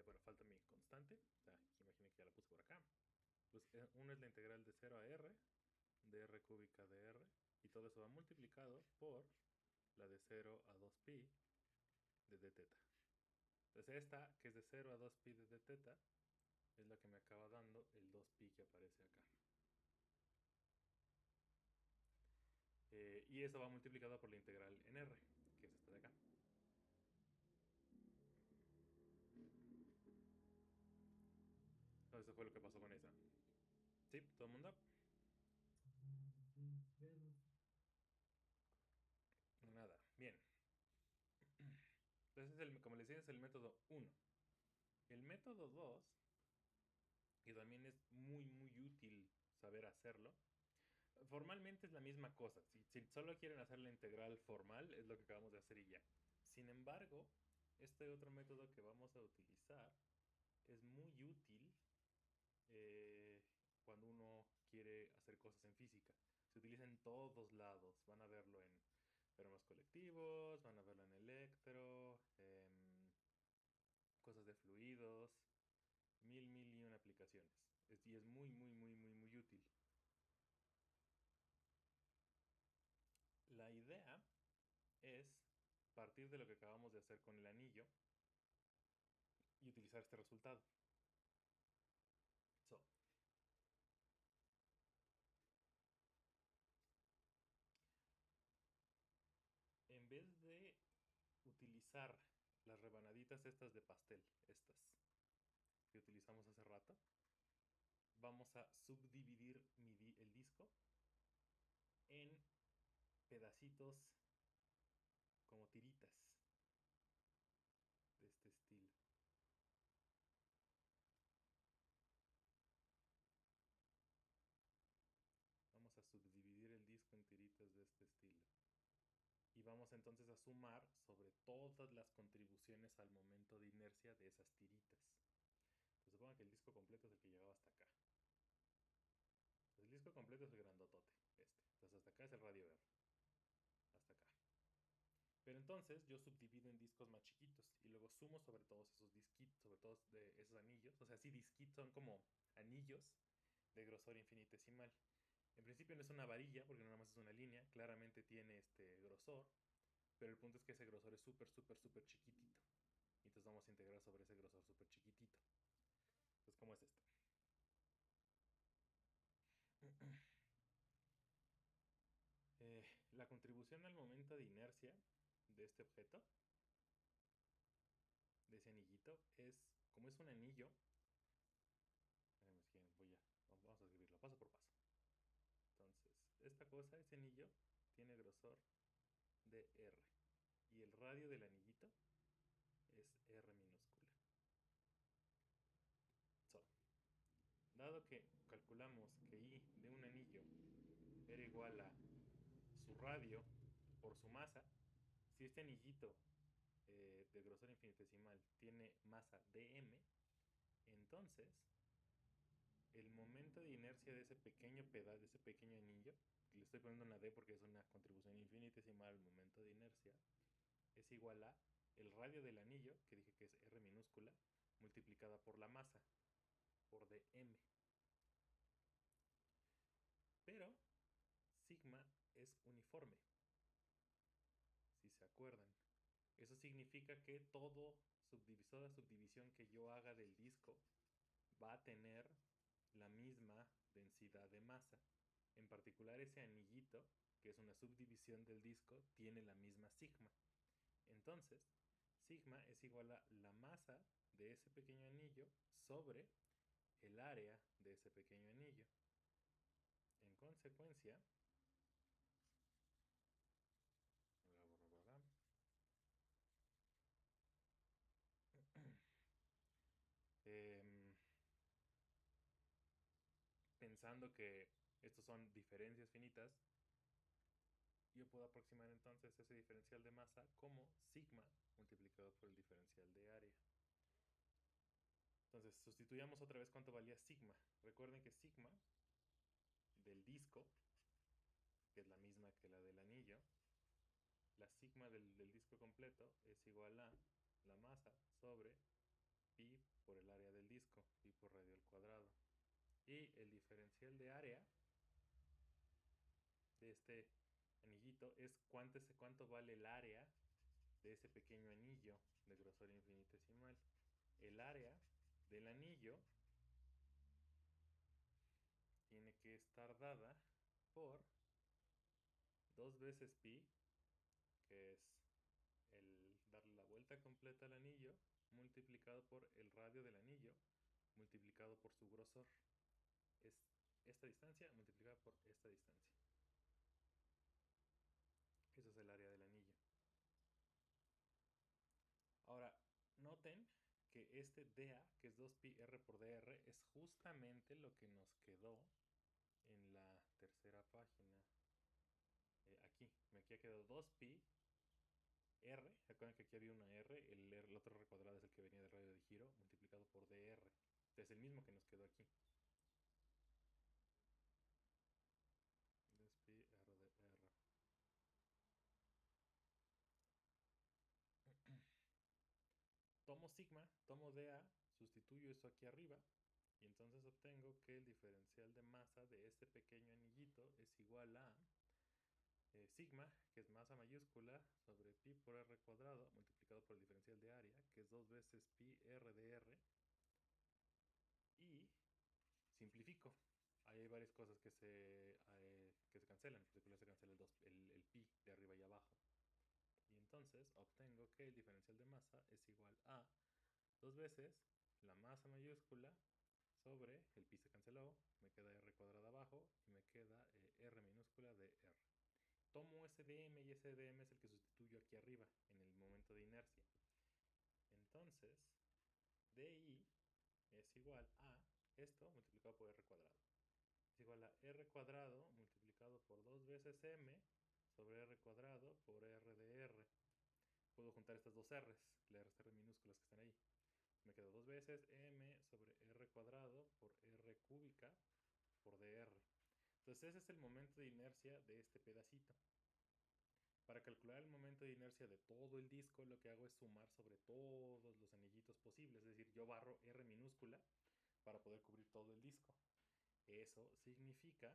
Speaker 1: Bueno, falta mi constante, o sea, imaginen que ya la puse por acá. Pues uno es la integral de 0 a r, de r cúbica de r, y todo eso va multiplicado por la de 0 a 2pi de d teta. Entonces esta, que es de 0 a 2pi de d teta, es la que me acaba dando el 2pi que aparece acá. Y eso va multiplicado por la integral en r, que es esta de acá. Entonces eso fue lo que pasó con esa. ¿Sí? ¿Todo el mundo? Nada. Bien. Entonces, como les decía, es el método 1. El método 2, que también es muy, muy útil saber hacerlo, formalmente es la misma cosa. Si solo quieren hacer la integral formal, es lo que acabamos de hacer y ya. Sin embargo, este otro método que vamos a utilizar es muy útil eh, cuando uno quiere hacer cosas en física. Se utiliza en todos lados. Van a verlo en fenómenos colectivos, van a verlo en electro, cosas de fluidos, mil y una aplicaciones. Y es muy, muy, muy, muy, muy útil. La idea es partir de lo que acabamos de hacer con el anillo y utilizar este resultado. So, en vez de utilizar las rebanaditas estas de pastel, estas que utilizamos hace rato, vamos a subdividir el disco en pedacitos como tiritas de este estilo. Vamos a subdividir el disco en tiritas de este estilo. Y vamos entonces a sumar sobre todas las contribuciones al momento de inercia de esas tiritas. Entonces supongan que el disco completo es el que llegaba hasta acá. El disco completo es el grandotote, este. Entonces hasta acá es el radio R. Hasta acá. Pero entonces yo subdivido en discos más chiquitos y luego sumo sobre todos esos disquitos, sobre todos esos anillos. O sea, sí, disquitos son como anillos de grosor infinitesimal. En principio no es una varilla porque nada más es una línea, claramente tiene este grosor, pero el punto es que ese grosor es súper, súper, súper chiquitito. Y entonces vamos a integrar sobre ese grosor súper chiquitito. Entonces, ¿cómo es esto? La contribución al momento de inercia de este objeto, de ese anillito, es, como es un anillo, vamos a escribirlo paso por paso. Entonces, esta cosa, ese anillo, tiene grosor de R. Y el radio del anillito es R minúscula. So, dado que calculamos que I de un anillo era igual a su radio por su masa, si este anillito de grosor infinitesimal tiene masa dm, entonces el momento de inercia de ese pequeño pedazo, de ese pequeño anillo, le estoy poniendo una d porque es una contribución infinitesimal al momento de inercia, es igual a el radio del anillo, que dije que es R minúscula, multiplicada por la masa, por dm. Pero sigma es uniforme, si se acuerdan. Eso significa que todo toda subdivisión que yo haga del disco va a tener la misma densidad de masa. En particular ese anillito, que es una subdivisión del disco, tiene la misma sigma. Entonces, sigma es igual a la masa de ese pequeño anillo sobre el área de ese pequeño anillo. En consecuencia, pensando que estos son diferencias finitas, yo puedo aproximar entonces ese diferencial de masa como sigma multiplicado por el diferencial de área. Entonces, sustituyamos otra vez cuánto valía sigma. Recuerden que sigma del disco, que es la misma que la del anillo, la sigma del disco completo es igual a la masa sobre pi por el área del disco, pi por radio al cuadrado. Y el diferencial de área de este anillito es cuánto vale el área de ese pequeño anillo de grosor infinitesimal. El área del anillo tiene que estar dada por 2 veces pi, que es el darle la vuelta completa al anillo, multiplicado por el radio del anillo, multiplicado por su grosor. Es esta distancia multiplicada por esta distancia. Eso es el área del anillo. Ahora, noten que este dA, que es 2pi r por dr, es justamente lo que nos quedó en la tercera página. Aquí me ha quedado 2pi r, recuerden que aquí había una r, el otro r cuadrado es el que venía del radio de giro, multiplicado por dr. Es el mismo que nos quedó aquí. 2pi r de r. Tomo sigma, tomo dA, sustituyo eso aquí arriba, y entonces obtengo que el diferencial de masa de este pequeño anillito es igual a sigma, que es masa mayúscula, sobre pi por r cuadrado, multiplicado por el diferencial de área, que es 2 veces pi r de r, y simplifico. Ahí hay varias cosas que se cancelan, en particular se cancela el pi de arriba y abajo. Y entonces obtengo que el diferencial de masa es igual a 2 veces la masa mayúscula sobre el pi se canceló, me queda r cuadrada abajo y me queda r minúscula de r. Tomo ese dm y ese dm es el que sustituyo aquí arriba en el momento de inercia. Entonces, di es igual a esto multiplicado por r cuadrado. Es igual a r cuadrado multiplicado por 2 veces m sobre r cuadrado por r de r. Puedo juntar estas dos r's, las r minúsculas que están ahí. Me queda 2 veces m sobre r cuadrado por r cúbica por dr. Entonces ese es el momento de inercia de este pedacito. Para calcular el momento de inercia de todo el disco, lo que hago es sumar sobre todos los anillitos posibles. Es decir, yo barro r minúscula para poder cubrir todo el disco. Eso significa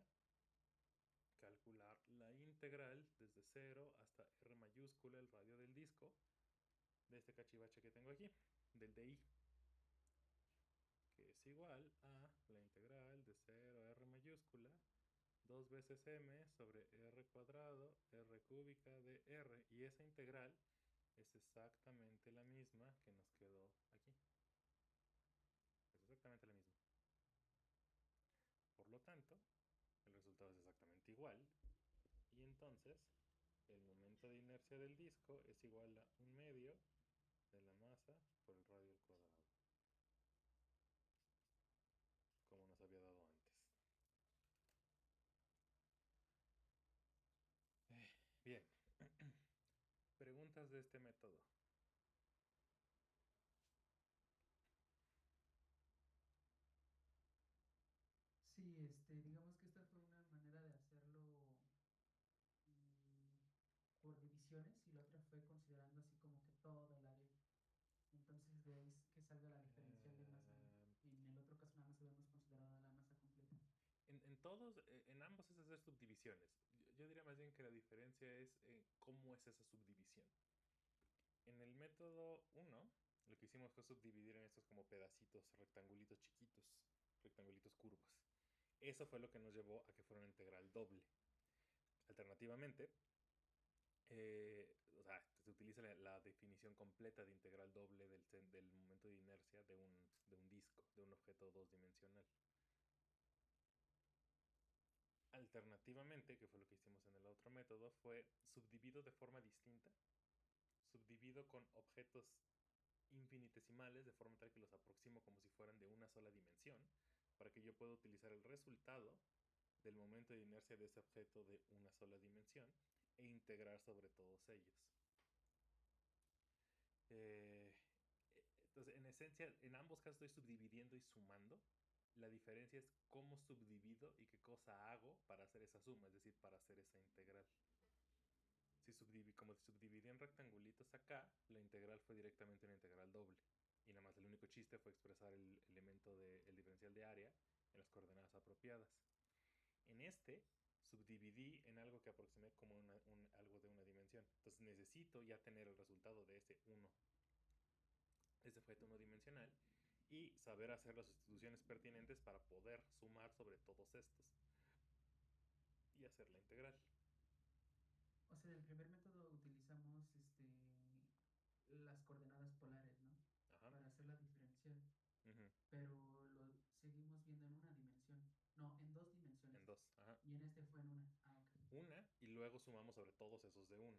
Speaker 1: calcular la integral desde 0 hasta r mayúscula, el radio del disco, de este cachivache que tengo aquí, del di, que es igual a la integral de 0 a r mayúscula 2 veces m sobre r cuadrado, r cúbica de r. Y esa integral es exactamente la misma que nos quedó aquí. Es exactamente la misma. Por lo tanto, el resultado es exactamente igual. Y entonces, el momento de inercia del disco es igual a 1/2 de la masa por el radio al cuadrado, como nos había dado antes. Bien. Preguntas de este método.
Speaker 2: Sí, digamos que esta fue una manera de hacerlo por divisiones y la otra fue considerando así como que todo el área. Entonces de ahí que salga la diferencial de masa. En el otro caso nada más habíamos considerado la masa completa.
Speaker 1: En ambos es hacer subdivisiones. Yo diría más bien que la diferencia es cómo es esa subdivisión. En el método 1 lo que hicimos fue subdividir en estos como pedacitos, rectangulitos chiquitos, rectangulitos curvos. Eso fue lo que nos llevó a que fuera una integral doble. Alternativamente, o sea, se utiliza la definición completa de integral doble del momento de inercia de un disco, de un objeto dos-dimensional. Alternativamente, que fue lo que hicimos en el otro método, fue subdivido de forma distinta, subdivido con objetos infinitesimales, de forma tal que los aproximo como si fueran de una sola dimensión, para que yo pueda utilizar el resultado del momento de inercia de ese objeto de una sola dimensión e integrar sobre todos ellos. Entonces, en esencia, en ambos casos estoy subdividiendo y sumando. La diferencia es cómo subdivido y qué cosa hago para hacer esa suma, es decir, para hacer esa integral. Como subdividí en rectangulitos acá, la integral fue directamente una integral doble. Y nada más el único chiste fue expresar el elemento del diferencial de área en las coordenadas apropiadas. En este, subdividí en algo que aproximé como algo de una dimensión. Entonces necesito ya tener el resultado de ese objeto uno-dimensional, y saber hacer las sustituciones pertinentes para poder sumar sobre todos estos y hacer la integral.
Speaker 2: O sea, en el primer método utilizamos las coordenadas polares, ¿no?
Speaker 1: Ajá.
Speaker 2: Para hacer la diferencial.
Speaker 1: Uh-huh.
Speaker 2: Pero lo seguimos viendo en una dimensión. No, en dos dimensiones.
Speaker 1: En dos, ajá.
Speaker 2: Y en este fue en una. Ah, ok.
Speaker 1: Una, y luego sumamos sobre todos esos de una.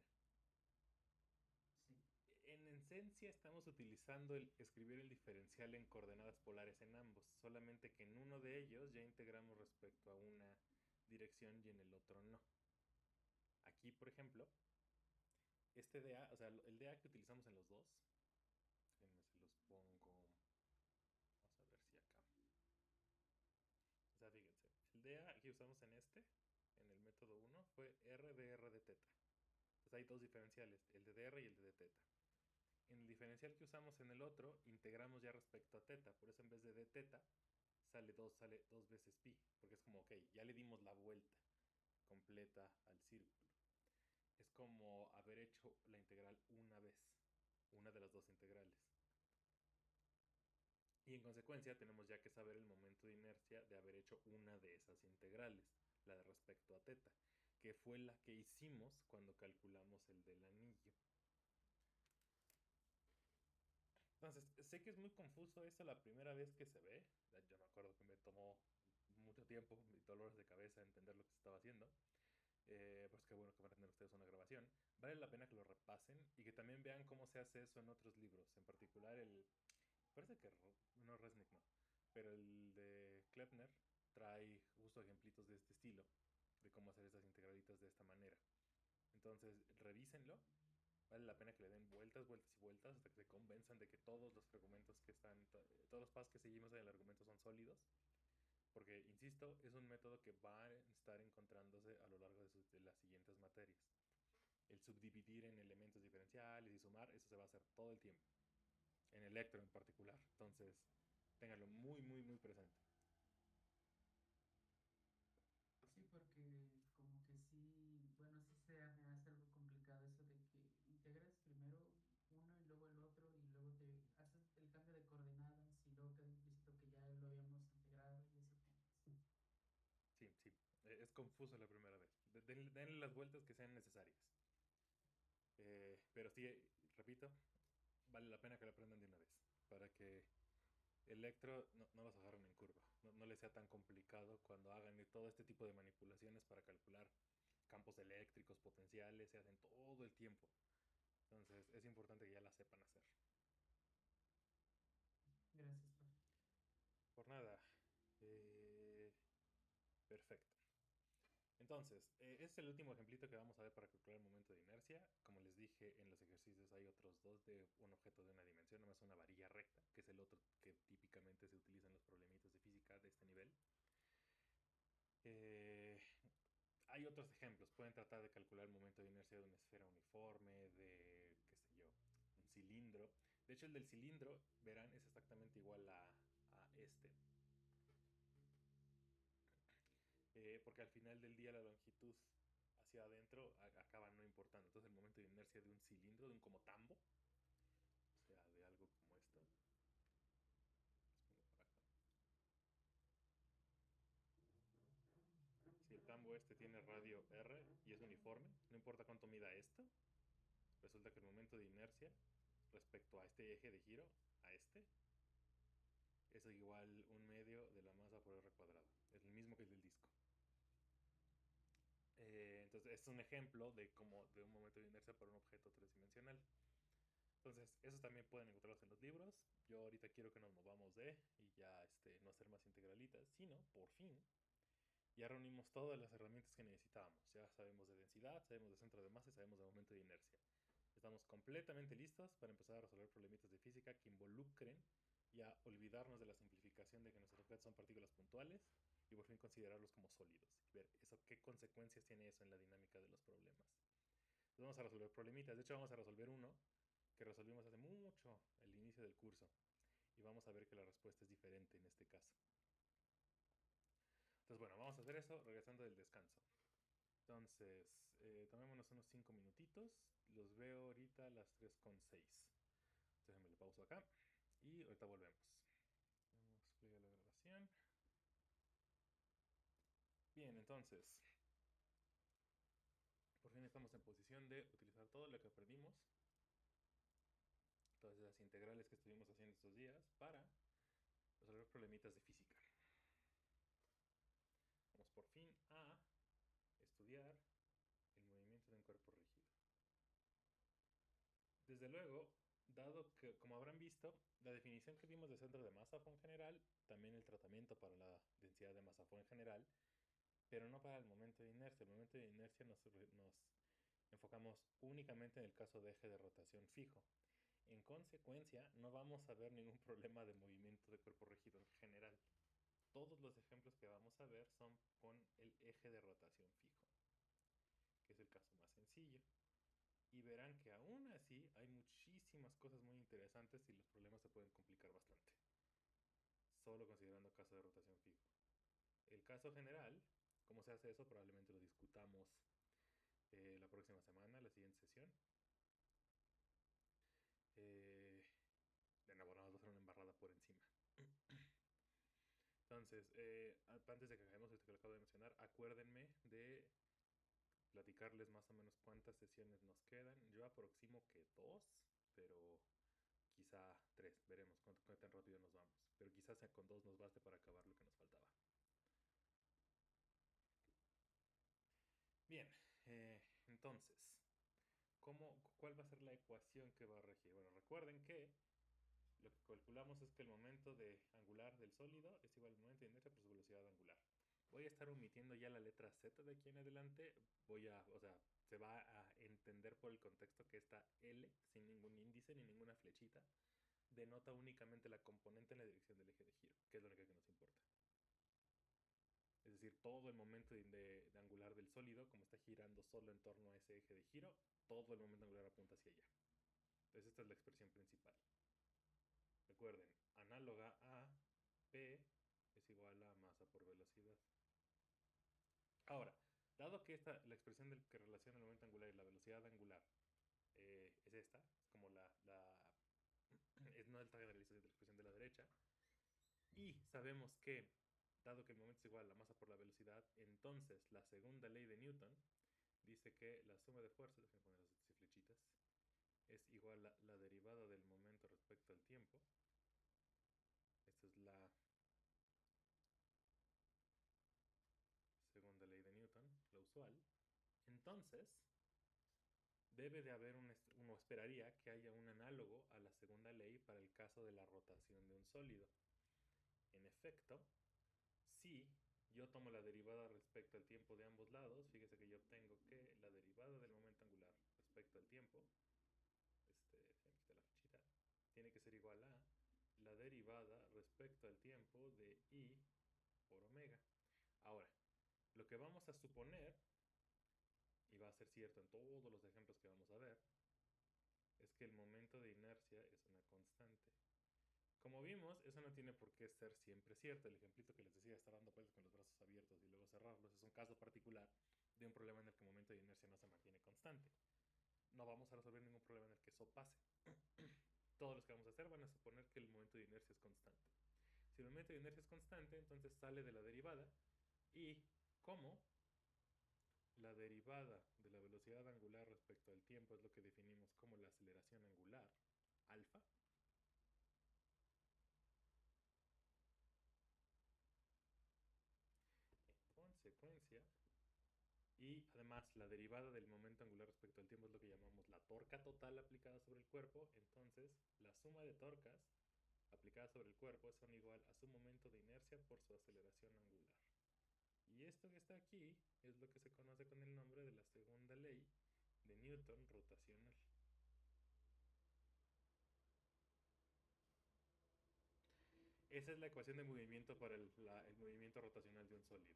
Speaker 2: Sí.
Speaker 1: En esencia estamos utilizando escribir el diferencial en coordenadas polares en ambos, solamente que en uno de ellos ya integramos respecto a una dirección y en el otro no. Aquí, por ejemplo, este dA, o sea, el dA que utilizamos en los dos, déjenme se los pongo, vamos a ver si acá. O sea, fíjense, el dA que usamos en en el método 1, fue r de r de teta. Entonces hay dos diferenciales, el de dr y el de teta. En el diferencial que usamos en el otro, integramos ya respecto a teta. Por eso en vez de d teta, sale dos veces pi. Porque es como, ok, ya le dimos la vuelta completa al círculo. Es como haber hecho la integral una vez. Una de las dos integrales. Y en consecuencia tenemos ya que saber el momento de inercia de haber hecho una de esas integrales. La de respecto a teta. Que fue la que hicimos cuando calculamos el del anillo. Entonces, sé que es muy confuso esto la primera vez que se ve. Yo me acuerdo que me tomó mucho tiempo y dolores de cabeza entender lo que se estaba haciendo. Pues qué bueno que van a tener ustedes una grabación. Vale la pena que lo repasen y que también vean cómo se hace eso en otros libros. En particular parece que no, Resnick no, pero el de Kleppner trae justo ejemplitos de este estilo, de cómo hacer esas integralitas de esta manera. Entonces, revísenlo. Vale la pena que le den vueltas, vueltas y vueltas hasta que se convenzan de que todos los argumentos que están, todos los pasos que seguimos en el argumento son sólidos. Porque, insisto, es un método que va a estar encontrándose a lo largo de las siguientes materias. El subdividir en elementos diferenciales y sumar, eso se va a hacer todo el tiempo. En electro en particular. Entonces, ténganlo muy, muy, muy presente.
Speaker 2: Sí, porque como que sí, bueno, sí se me hace algo complicado eso de que integras primero uno y luego el otro y luego te haces el cambio de coordenadas y luego queda implícito que ya lo habíamos integrado y eso como que
Speaker 1: Sí, sí. Es confuso la primera vez. Denle las vueltas que sean necesarias. Pero sí, repito, vale la pena que lo aprendan de una vez. Para que electro no los agarren en curva. No les sea tan complicado cuando hagan todo este tipo de manipulaciones para calcular campos eléctricos, potenciales, se hacen todo el tiempo. Entonces es importante que ya la sepan hacer.
Speaker 2: gracias, profe.
Speaker 1: Por nada. Perfecto. Entonces, este es el último ejemplito que vamos a ver para calcular el momento de inercia. Como les dije, en los ejercicios hay otros dos de un objeto de una dimensión, nomás una varilla recta, que es el otro que típicamente se utiliza en los problemitas de física de este nivel. Hay otros ejemplos. Pueden tratar de calcular el momento de inercia de una esfera uniforme, de, qué sé yo, un cilindro. De hecho, el del cilindro, verán, es exactamente igual a este. Porque al final del día la longitud hacia adentro acaba no importando. Entonces el momento de inercia de un cilindro, de un como tambo, o sea, de algo como rango este tiene radio R y es uniforme, no importa cuánto mida esto, resulta que el momento de inercia respecto a este eje de giro, a este, es igual 1/2 de la masa por r cuadrado. Es el mismo que el del disco. Entonces, es un ejemplo de un momento de inercia para un objeto tridimensional. Entonces, esos también pueden encontrarlos en los libros. Yo ahorita quiero que nos movamos y ya no hacer más integralitas, sino, por fin, ya reunimos todas las herramientas que necesitábamos. Ya sabemos de densidad, sabemos de centro de masa y sabemos de momento de inercia. Estamos completamente listos para empezar a resolver problemitas de física que involucren ya olvidarnos de la simplificación de que nuestros objetos son partículas puntuales y por fin considerarlos como sólidos y ver qué consecuencias tiene eso en la dinámica de los problemas. Entonces vamos a resolver problemitas. De hecho, vamos a resolver uno que resolvimos hace mucho, al inicio del curso, y vamos a ver que la respuesta es diferente en este caso. Entonces, bueno, vamos a hacer eso regresando del descanso. Entonces, tomémonos unos 5 minutitos. Los veo ahorita a las 3:06. Déjenme lo pauso acá y ahorita volvemos. Vamos a play la grabación. Bien, entonces, por fin estamos en posición de utilizar todo lo que aprendimos, todas esas integrales que estuvimos haciendo estos días, para resolver problemitas de física. Vamos por fin a estudiar el movimiento de un cuerpo rígido. Desde luego, dado que, como habrán visto, la definición que vimos de centro de masa fue en general, también el tratamiento para la densidad de masa fue en general, pero no para el momento de inercia. El momento de inercia nos enfocamos únicamente en el caso de eje de rotación fijo. En consecuencia, no vamos a ver ningún problema de movimiento de cuerpo rígido en general. Todos los ejemplos que vamos a ver son con el eje de rotación fijo, que es el caso más sencillo. Y verán que aún así hay muchísimas cosas muy interesantes y los problemas se pueden complicar bastante, solo considerando caso de rotación fijo. El caso general, ¿cómo se hace eso? Probablemente lo discutamos la próxima semana, la siguiente sesión. De nuevo, nada más va a ser una embarrada por encima. Entonces, antes de que acabemos esto que lo acabo de mencionar, acuérdenme de platicarles más o menos cuántas sesiones nos quedan. Yo aproximo que 2, pero quizá 3. Veremos qué tan rápido nos vamos. Pero quizás con 2 nos baste para acabar lo que nos faltaba. Bien, entonces, ¿cuál va a ser la ecuación que va a regir? Bueno, recuerden que lo que calculamos es que el momento angular del sólido es igual al momento de inercia por su velocidad angular. Voy a estar omitiendo ya la letra Z de aquí en adelante. Se va a entender por el contexto que esta L, sin ningún índice ni ninguna flechita, denota únicamente la componente en la dirección del eje de giro, que es lo único que nos importa. Es decir, todo el momento de angular del sólido, como está girando solo en torno a ese eje de giro, todo el momento angular apunta hacia allá. Entonces esta es la expresión principal. Recuerden, análoga a P es igual a masa por velocidad. Ahora, dado que la expresión que relaciona el momento angular y la velocidad angular es esta, es como no esta generalización de la expresión de la derecha, y sabemos que, dado que el momento es igual a la masa por la velocidad, entonces la segunda ley de Newton dice que la suma de fuerzas, déjenme poner las flechitas, es igual a la derivada del momento respecto al tiempo. Esta es la segunda ley de Newton, la usual. Entonces, debe de haber uno esperaría que haya un análogo a la segunda ley para el caso de la rotación de un sólido. En efecto, si yo tomo la derivada respecto al tiempo de ambos lados, fíjese que yo obtengo que la derivada del momento angular respecto al tiempo, la flechita, tiene que ser igual a la derivada respecto al tiempo de I por omega. Ahora, lo que vamos a suponer, y va a ser cierto en todos los ejemplos que vamos a ver, es que el momento de inercia es una constante. Como vimos, eso no tiene por qué ser siempre cierto. El ejemplito que les decía, estar dando vueltas con los brazos abiertos y luego cerrarlos, es un caso particular de un problema en el que el momento de inercia no se mantiene constante. No vamos a resolver ningún problema en el que eso pase. Todos los que vamos a hacer van a suponer que el momento de inercia es constante. Si el momento de inercia es constante, entonces sale de la derivada y como la derivada de la velocidad angular respecto al tiempo es lo que definimos como la aceleración angular, alfa. En consecuencia, y además la derivada del momento angular respecto al tiempo es lo que llamamos la torca total aplicada sobre el cuerpo. Entonces, la suma de torcas aplicadas sobre el cuerpo son igual a su momento de inercia por su aceleración angular. Y esto que está aquí es lo que se conoce con el nombre de la segunda ley de Newton rotacional. Esa es la ecuación de movimiento para el movimiento rotacional de un sólido.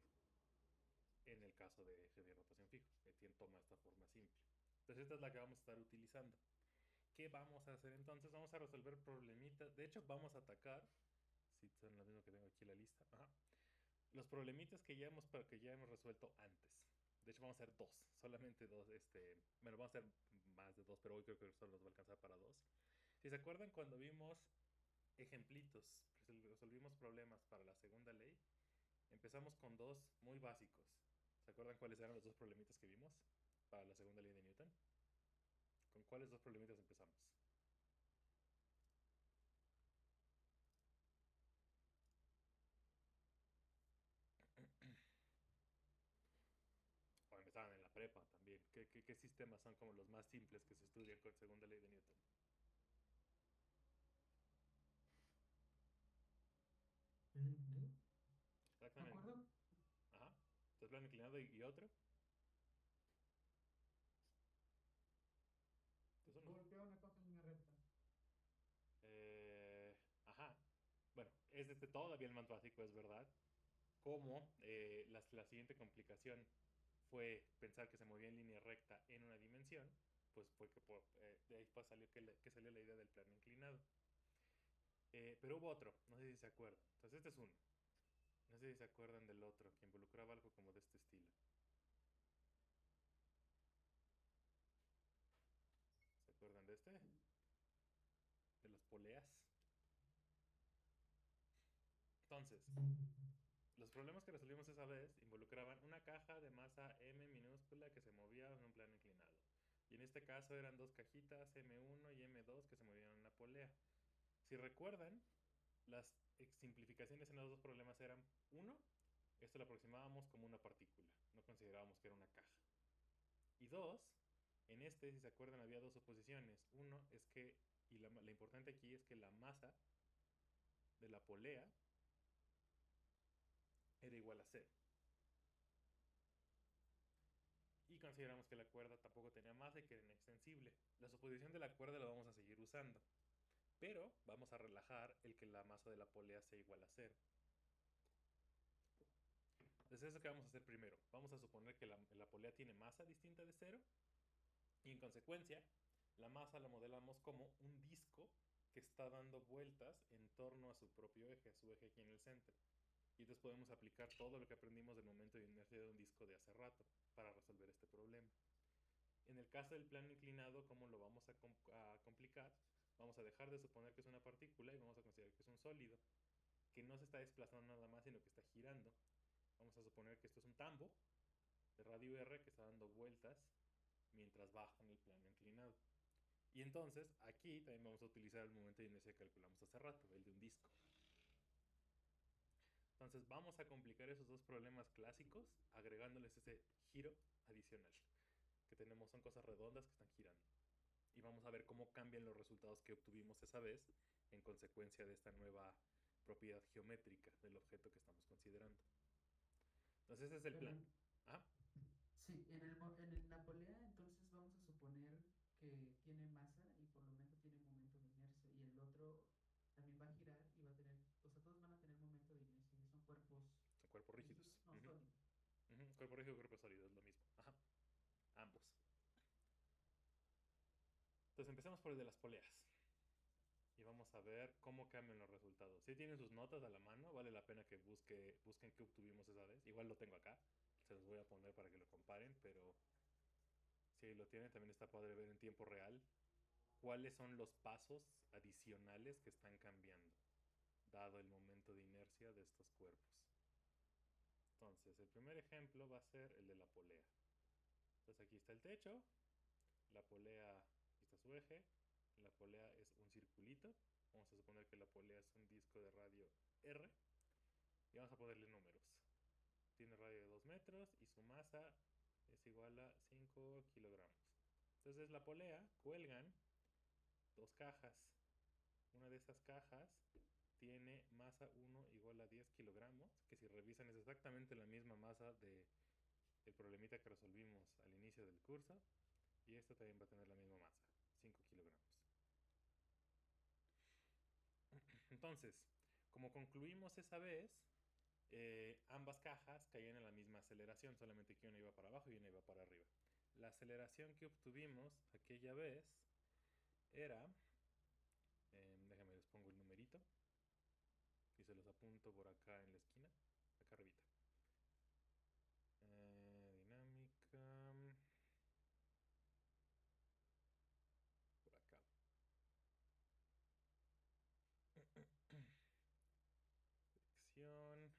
Speaker 1: En el caso de eje de rotación fijo, Etienne toma esta forma simple. Entonces esta es la que vamos a estar utilizando. ¿Qué vamos a hacer entonces? Vamos a resolver problemitas. De hecho, vamos a atacar, si son los mismos que tengo aquí en la lista, los problemitas que ya hemos resuelto antes. De hecho, vamos a hacer dos, solamente dos. Bueno, vamos a hacer más de dos, pero hoy creo que solo nos va a alcanzar para dos. Si se acuerdan cuando vimos ejemplitos, resolvimos problemas para la segunda ley, empezamos con dos muy básicos. ¿Se acuerdan cuáles eran los dos problemitas que vimos para la segunda ley de Newton? ¿Con cuáles dos problemitas empezamos? O empezaban en la prepa también. ¿Qué sistemas son como los más simples que se estudian con segunda ley de Newton?
Speaker 3: ¿Plano inclinado?
Speaker 2: ¿De
Speaker 1: Exactamente.
Speaker 2: acuerdo?
Speaker 1: Ajá. Entonces, plano inclinado y otro. Entonces uno.
Speaker 2: Golpea una cosa en línea recta.
Speaker 1: Ajá. Bueno, es todavía el más básico, es verdad. Como la siguiente complicación fue pensar que se movía en línea recta en una dimensión, pues fue que de ahí pues salió que salió la idea del plano inclinado. Pero hubo otro, no sé si se acuerdan. Entonces este es uno. No sé si se acuerdan del otro, que involucraba algo como de este estilo. ¿Se acuerdan de este? De las poleas. Entonces,
Speaker 3: Sí,
Speaker 1: los problemas que resolvimos esa vez involucraban una caja de masa m minúscula que se movía en un plano inclinado. Y en este caso eran dos cajitas M1 y M2 que se movían en una polea. Si recuerdan, las simplificaciones en los dos problemas eran, uno, esto lo aproximábamos como una partícula, no considerábamos que era una caja. Y dos, en este, si se acuerdan, había dos oposiciones. Uno es que, y la importante aquí es que la masa de la polea era igual a cero. Y consideramos que la cuerda tampoco tenía masa y que era inextensible. La suposición de la cuerda la vamos a seguir usando, pero vamos a relajar el que la masa de la polea sea igual a cero. Entonces eso que vamos a hacer primero. Vamos a suponer que la polea tiene masa distinta de cero y en consecuencia la masa la modelamos como un disco que está dando vueltas en torno a su propio eje, a su eje aquí en el centro. Y entonces podemos aplicar todo lo que aprendimos del momento de inercia de un disco de hace rato para resolver este problema. En el caso del plano inclinado, ¿cómo lo vamos a complicar? Vamos a dejar de suponer que es una partícula y vamos a considerar que es un sólido, que no se está desplazando nada más, sino que está girando. Vamos a suponer que esto es un tambo de radio R que está dando vueltas mientras baja en el plano inclinado. Y entonces aquí también vamos a utilizar el momento de inercia que calculamos hace rato, el de un disco. Entonces vamos a complicar esos dos problemas clásicos agregándoles ese giro adicional que tenemos, son cosas redondas que están girando. Y vamos a ver cómo cambian los resultados que obtuvimos esa vez en consecuencia de esta nueva propiedad geométrica del objeto que estamos considerando. Entonces ese es el
Speaker 2: Pero
Speaker 1: plan. Ah,
Speaker 2: sí, en la polea entonces vamos a suponer que tiene masa y por lo tanto tiene momento de inercia y el otro también va a girar y va a tener, o sea, todos van a tener momento de inercia y son cuerpos
Speaker 1: son cuerpos
Speaker 2: rígidos,
Speaker 1: rígidos.
Speaker 2: no sólidos.
Speaker 1: Cuerpo rígido y cuerpo sólido es lo mismo. Ajá, ambos. Entonces empecemos por el de las poleas. Y vamos a ver cómo cambian los resultados. Si tienen sus notas a la mano, vale la pena que busquen qué obtuvimos esa vez. Igual lo tengo acá, se los voy a poner para que lo comparen, pero si lo tienen también está padre ver en tiempo real cuáles son los pasos adicionales que están cambiando, dado el momento de inercia de estos cuerpos. Entonces, el primer ejemplo va a ser el de la polea. Entonces aquí está el techo, la polea, aquí está su eje, la polea es un circulito, vamos a suponer que la polea es un disco de radio R y vamos a ponerle números. Tiene radio de 2 metros y su masa es igual a 5 kilogramos. Entonces la polea cuelgan dos cajas. Una de estas cajas tiene masa 1 igual a 10 kilogramos, que si revisan es exactamente la misma masa del problemita que resolvimos al inicio del curso. Y esta también va a tener la misma masa, 5 kilogramos. Entonces, como concluimos esa vez, ambas cajas caían en la misma aceleración, solamente que una iba para abajo y una iba para arriba. La aceleración que obtuvimos aquella vez era, déjenme les pongo el numerito y se los apunto por acá en la esquina, acá arribita. Dinámica, por acá. Fricción,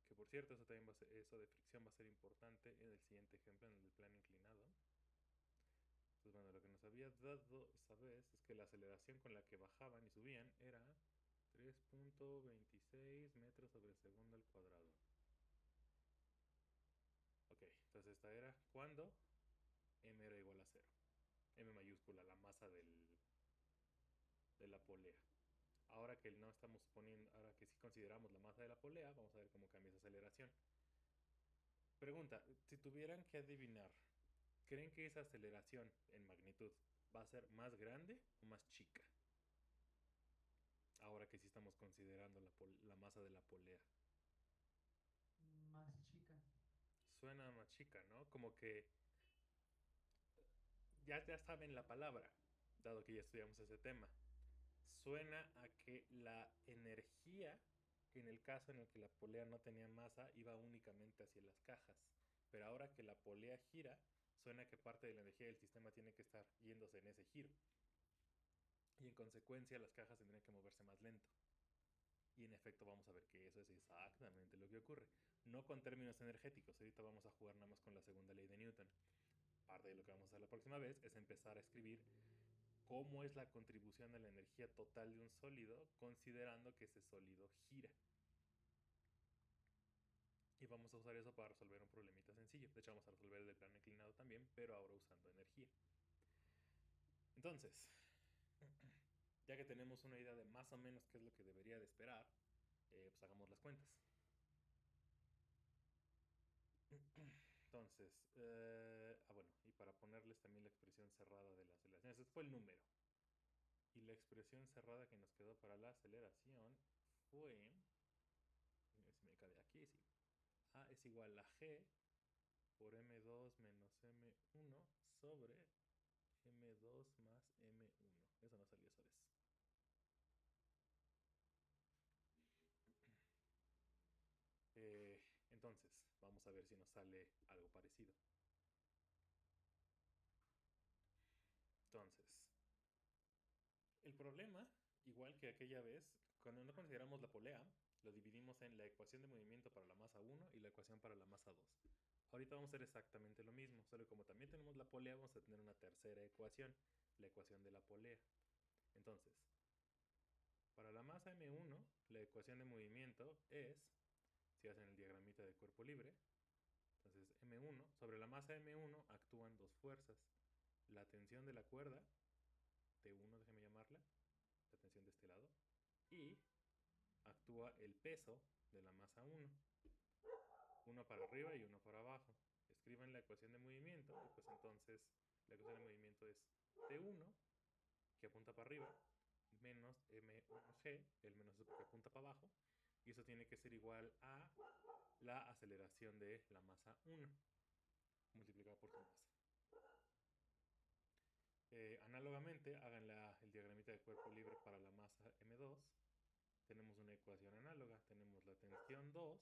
Speaker 1: que por cierto eso, también va a ser, eso de fricción va a ser importante en el siguiente ejemplo, en el del plano inclinado. Pues bueno, lo que nos había dado esa vez es que la aceleración con la que bajaban y subían era 3.26 metros sobre segundo al cuadrado. Ok, entonces esta era cuando m era igual a 0. M mayúscula, la masa de la polea. Ahora que no estamos poniendo, ahora que sí consideramos la masa de la polea, vamos a ver cómo cambia esa aceleración. Pregunta, si tuvieran que adivinar, ¿creen que esa aceleración en magnitud va a ser más grande o más chica? Ahora que sí estamos considerando la masa de la polea.
Speaker 2: Más chica.
Speaker 1: Suena más chica, ¿no? Como que ya saben la palabra, dado que ya estudiamos ese tema. Suena a que la energía, en el caso en el que la polea no tenía masa, iba únicamente hacia las cajas. Pero ahora que la polea gira, suena que parte de la energía del sistema tiene que estar yéndose en ese giro. Y en consecuencia las cajas tendrían que moverse más lento. Y en efecto vamos a ver que eso es exactamente lo que ocurre. No con términos energéticos, ahorita vamos a jugar nada más con la segunda ley de Newton. Parte de lo que vamos a hacer la próxima vez es empezar a escribir cómo es la contribución de la energía total de un sólido considerando que ese sólido gira. Y vamos a usar eso para resolver un problemita sencillo. De hecho, vamos a resolver el del plano inclinado también, pero ahora usando energía. Entonces, ya que tenemos una idea de más o menos qué es lo que debería de esperar, pues hagamos las cuentas. Entonces, bueno, y para ponerles también la expresión cerrada de la aceleración, ese fue el número. Y la expresión cerrada que nos quedó para la aceleración fue, a ver si me cae aquí, sí. A es igual a G por M2 menos M1 sobre M2 más M1. Eso no salió esa vez. Entonces, vamos a ver si nos sale algo parecido. Entonces, el problema, igual que aquella vez, cuando no consideramos la polea, lo dividimos en la ecuación de movimiento para la masa 1 y la ecuación para la masa 2. Ahorita vamos a hacer exactamente lo mismo, solo que como también tenemos la polea, vamos a tener una tercera ecuación, la ecuación de la polea. Entonces, para la masa M1, la ecuación de movimiento es, si hacen el diagramita de cuerpo libre, entonces M1, sobre la masa M1 actúan dos fuerzas. La tensión de la cuerda, T1, déjeme llamarla, la tensión de este lado, y actúa el peso de la masa 1. Uno para arriba y uno para abajo. Escriban la ecuación de movimiento, y pues entonces la ecuación de movimiento es T1, que apunta para arriba, menos M1G, el menos es porque apunta para abajo, y eso tiene que ser igual a la aceleración de la masa 1 multiplicada por su masa. Análogamente, hagan el diagramita de cuerpo libre para la masa M2. Tenemos una ecuación análoga. Tenemos la tensión 2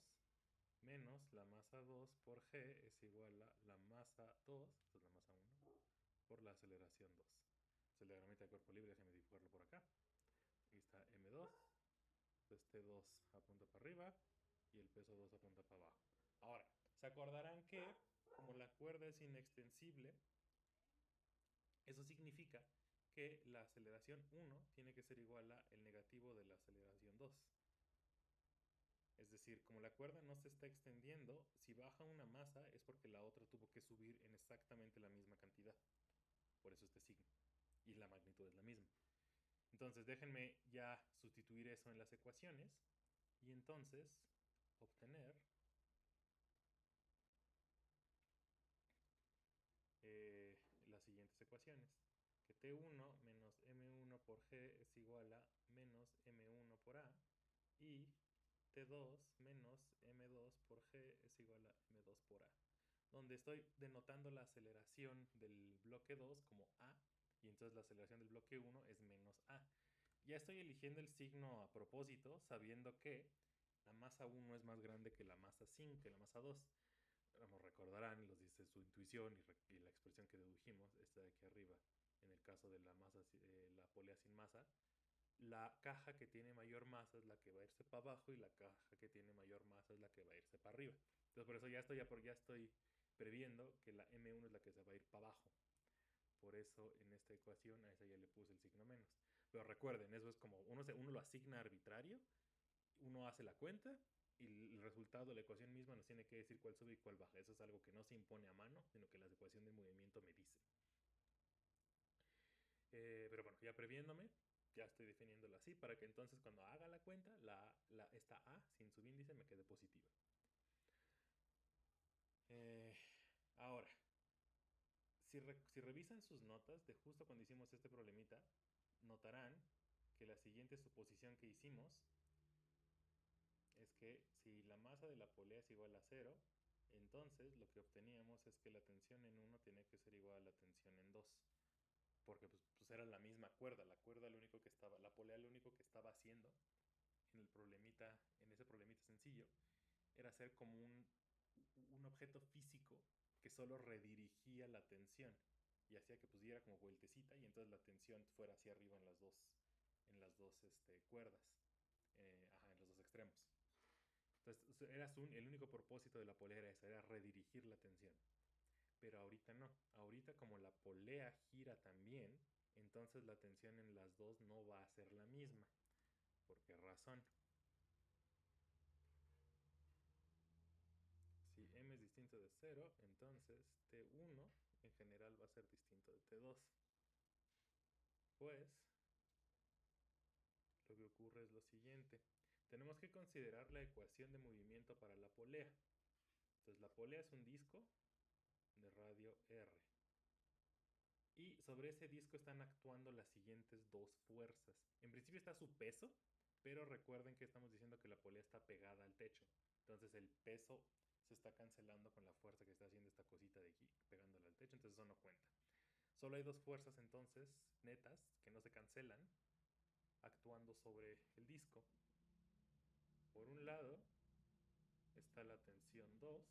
Speaker 1: menos la masa 2 por G es igual a la masa 2, esto es la masa 1, por la aceleración 2. Entonces el diagramita de cuerpo libre, déjenme dibujarlo por acá. Aquí está M2, pues T2 apunta para arriba y el peso 2 apunta para abajo. Ahora, ¿se acordarán que como la cuerda es inextensible, eso significa que la aceleración 1 tiene que ser igual a el negativo de la aceleración 2. Es decir, como la cuerda no se está extendiendo, si baja una masa es porque la otra tuvo que subir en exactamente la misma cantidad. Por eso este signo. Y la magnitud es la misma. Entonces déjenme ya sustituir eso en las ecuaciones y entonces obtener las siguientes ecuaciones. Que T1 menos M1 por G es igual a menos M1 por A y T2 menos M2 por G es igual a M2 por A, donde estoy denotando la aceleración del bloque 2 como A y entonces la aceleración del bloque 1 es menos A. Ya estoy eligiendo el signo a propósito, sabiendo que la masa 1 es más grande que la masa 5, que la masa 2. Como recordarán, los dice su intuición y la expresión que dedujimos, esta de aquí arriba, en el caso de la masa, la polea sin masa, la caja que tiene mayor masa es la que va a irse para abajo y la caja que tiene mayor masa es la que va a irse para arriba. Entonces por eso ya estoy previendo que la M1 es la que se va a ir para abajo. Por eso en esta ecuación a esa ya le puse el signo menos. Pero recuerden, eso es como uno lo asigna arbitrario, uno hace la cuenta y el resultado de la ecuación misma nos tiene que decir cuál sube y cuál baja. Eso es algo que no se impone a mano, sino que la ecuación de movimiento me dice. Pero bueno, ya previéndome, ya estoy definiéndolo así para que entonces cuando haga la cuenta, esta A sin subíndice me quede positiva. Ahora, si revisan sus notas de justo cuando hicimos este problemita, notarán que la siguiente suposición que hicimos es que si la masa de la polea es igual a 0, entonces lo que obteníamos es que la tensión en 1 tiene que ser igual a la tensión en 2. Porque pues era la misma cuerda. La cuerda lo único que estaba, la polea lo único que estaba haciendo en el problemita, en ese problemita sencillo, era hacer como un objeto físico que solo redirigía la tensión y hacía que pues diera como vueltecita y entonces la tensión fuera hacia arriba en las dos cuerdas, en los dos extremos. Entonces el único propósito de la polea era esa, era redirigir la tensión. Pero ahorita no. Ahorita como la polea gira también, entonces la tensión en las dos no va a ser la misma. ¿Por qué razón? Si m es distinto de 0, entonces T1 en general va a ser distinto de T2. Pues lo que ocurre es lo siguiente. Tenemos que considerar la ecuación de movimiento para la polea. Entonces la polea es un disco de radio R. Y sobre ese disco están actuando las siguientes dos fuerzas. En principio está su peso, pero recuerden que estamos diciendo que la polea está pegada al techo. Entonces el peso se está cancelando con la fuerza que está haciendo esta cosita de aquí, pegándola al techo, entonces eso no cuenta. Solo hay dos fuerzas entonces netas que no se cancelan, actuando sobre el disco. Por un lado está la tensión 2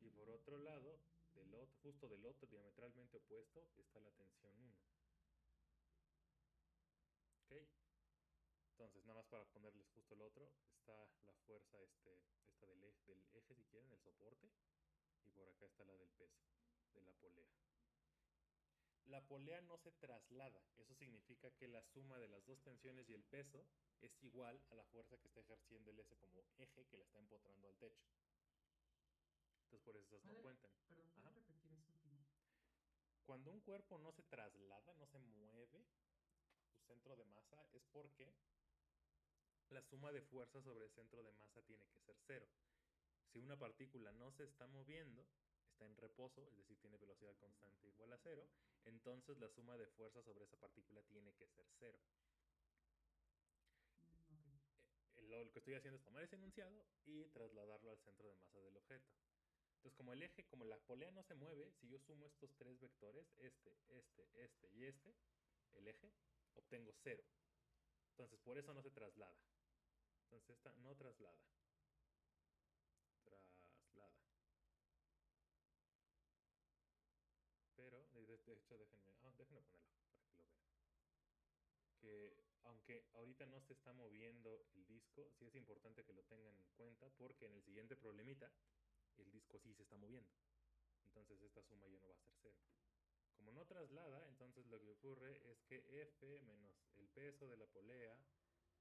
Speaker 1: y por otro lado, justo del otro diametralmente opuesto, está la tensión 1. ¿Ok? Entonces, nada más para ponerles justo el otro, está la fuerza esta del eje, si quieren, el soporte, y por acá está la del peso, de la polea. La polea no se traslada, eso significa que la suma de las dos tensiones y el peso es igual a la fuerza que está ejerciendo el S como eje que la está empotrando al techo. Entonces, por eso esas no cuentan.
Speaker 2: Perdón, ¿puedes repetir eso último?
Speaker 1: Cuando un cuerpo no se traslada, no se mueve, su centro de masa, es porque la suma de fuerza sobre el centro de masa tiene que ser 0. Si una partícula no se está moviendo, está en reposo, es decir, tiene velocidad constante igual a 0, entonces la suma de fuerza sobre esa partícula tiene que ser 0.
Speaker 2: Okay.
Speaker 1: Lo que estoy haciendo es tomar ese enunciado y trasladarlo al centro de masa del objeto. Entonces, como la polea no se mueve, si yo sumo estos tres vectores, este y el eje, obtengo 0. Entonces, por eso no se traslada. Entonces, esta no traslada. Pero, de hecho, déjenme ponerlo para que lo vean. Que aunque ahorita no se está moviendo el disco, sí es importante que lo tengan en cuenta porque en el siguiente problemita el disco sí se está moviendo. Entonces esta suma ya no va a ser 0. Como no traslada, entonces lo que ocurre es que F menos el peso de la polea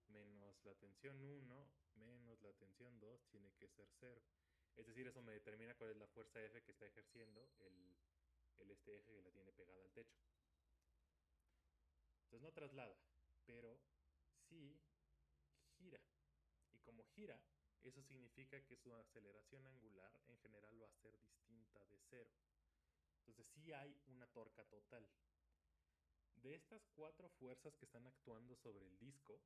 Speaker 1: menos la tensión 1 menos la tensión 2 tiene que ser 0. Es decir, eso me determina cuál es la fuerza F que está ejerciendo este eje que la tiene pegada al techo. Entonces no traslada, pero sí gira. Y como gira, eso significa que su aceleración angular en general va a ser distinta de 0. Entonces sí hay una torca total. De estas 4 fuerzas que están actuando sobre el disco,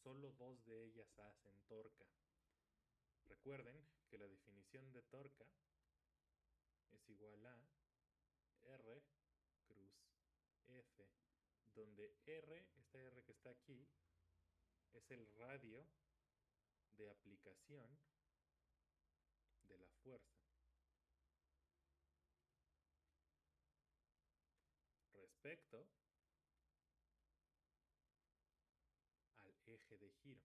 Speaker 1: solo 2 de ellas hacen torca. Recuerden que la definición de torca es igual a R cruz F, donde R, esta R que está aquí, es el radio de aplicación de la fuerza respecto al eje de giro.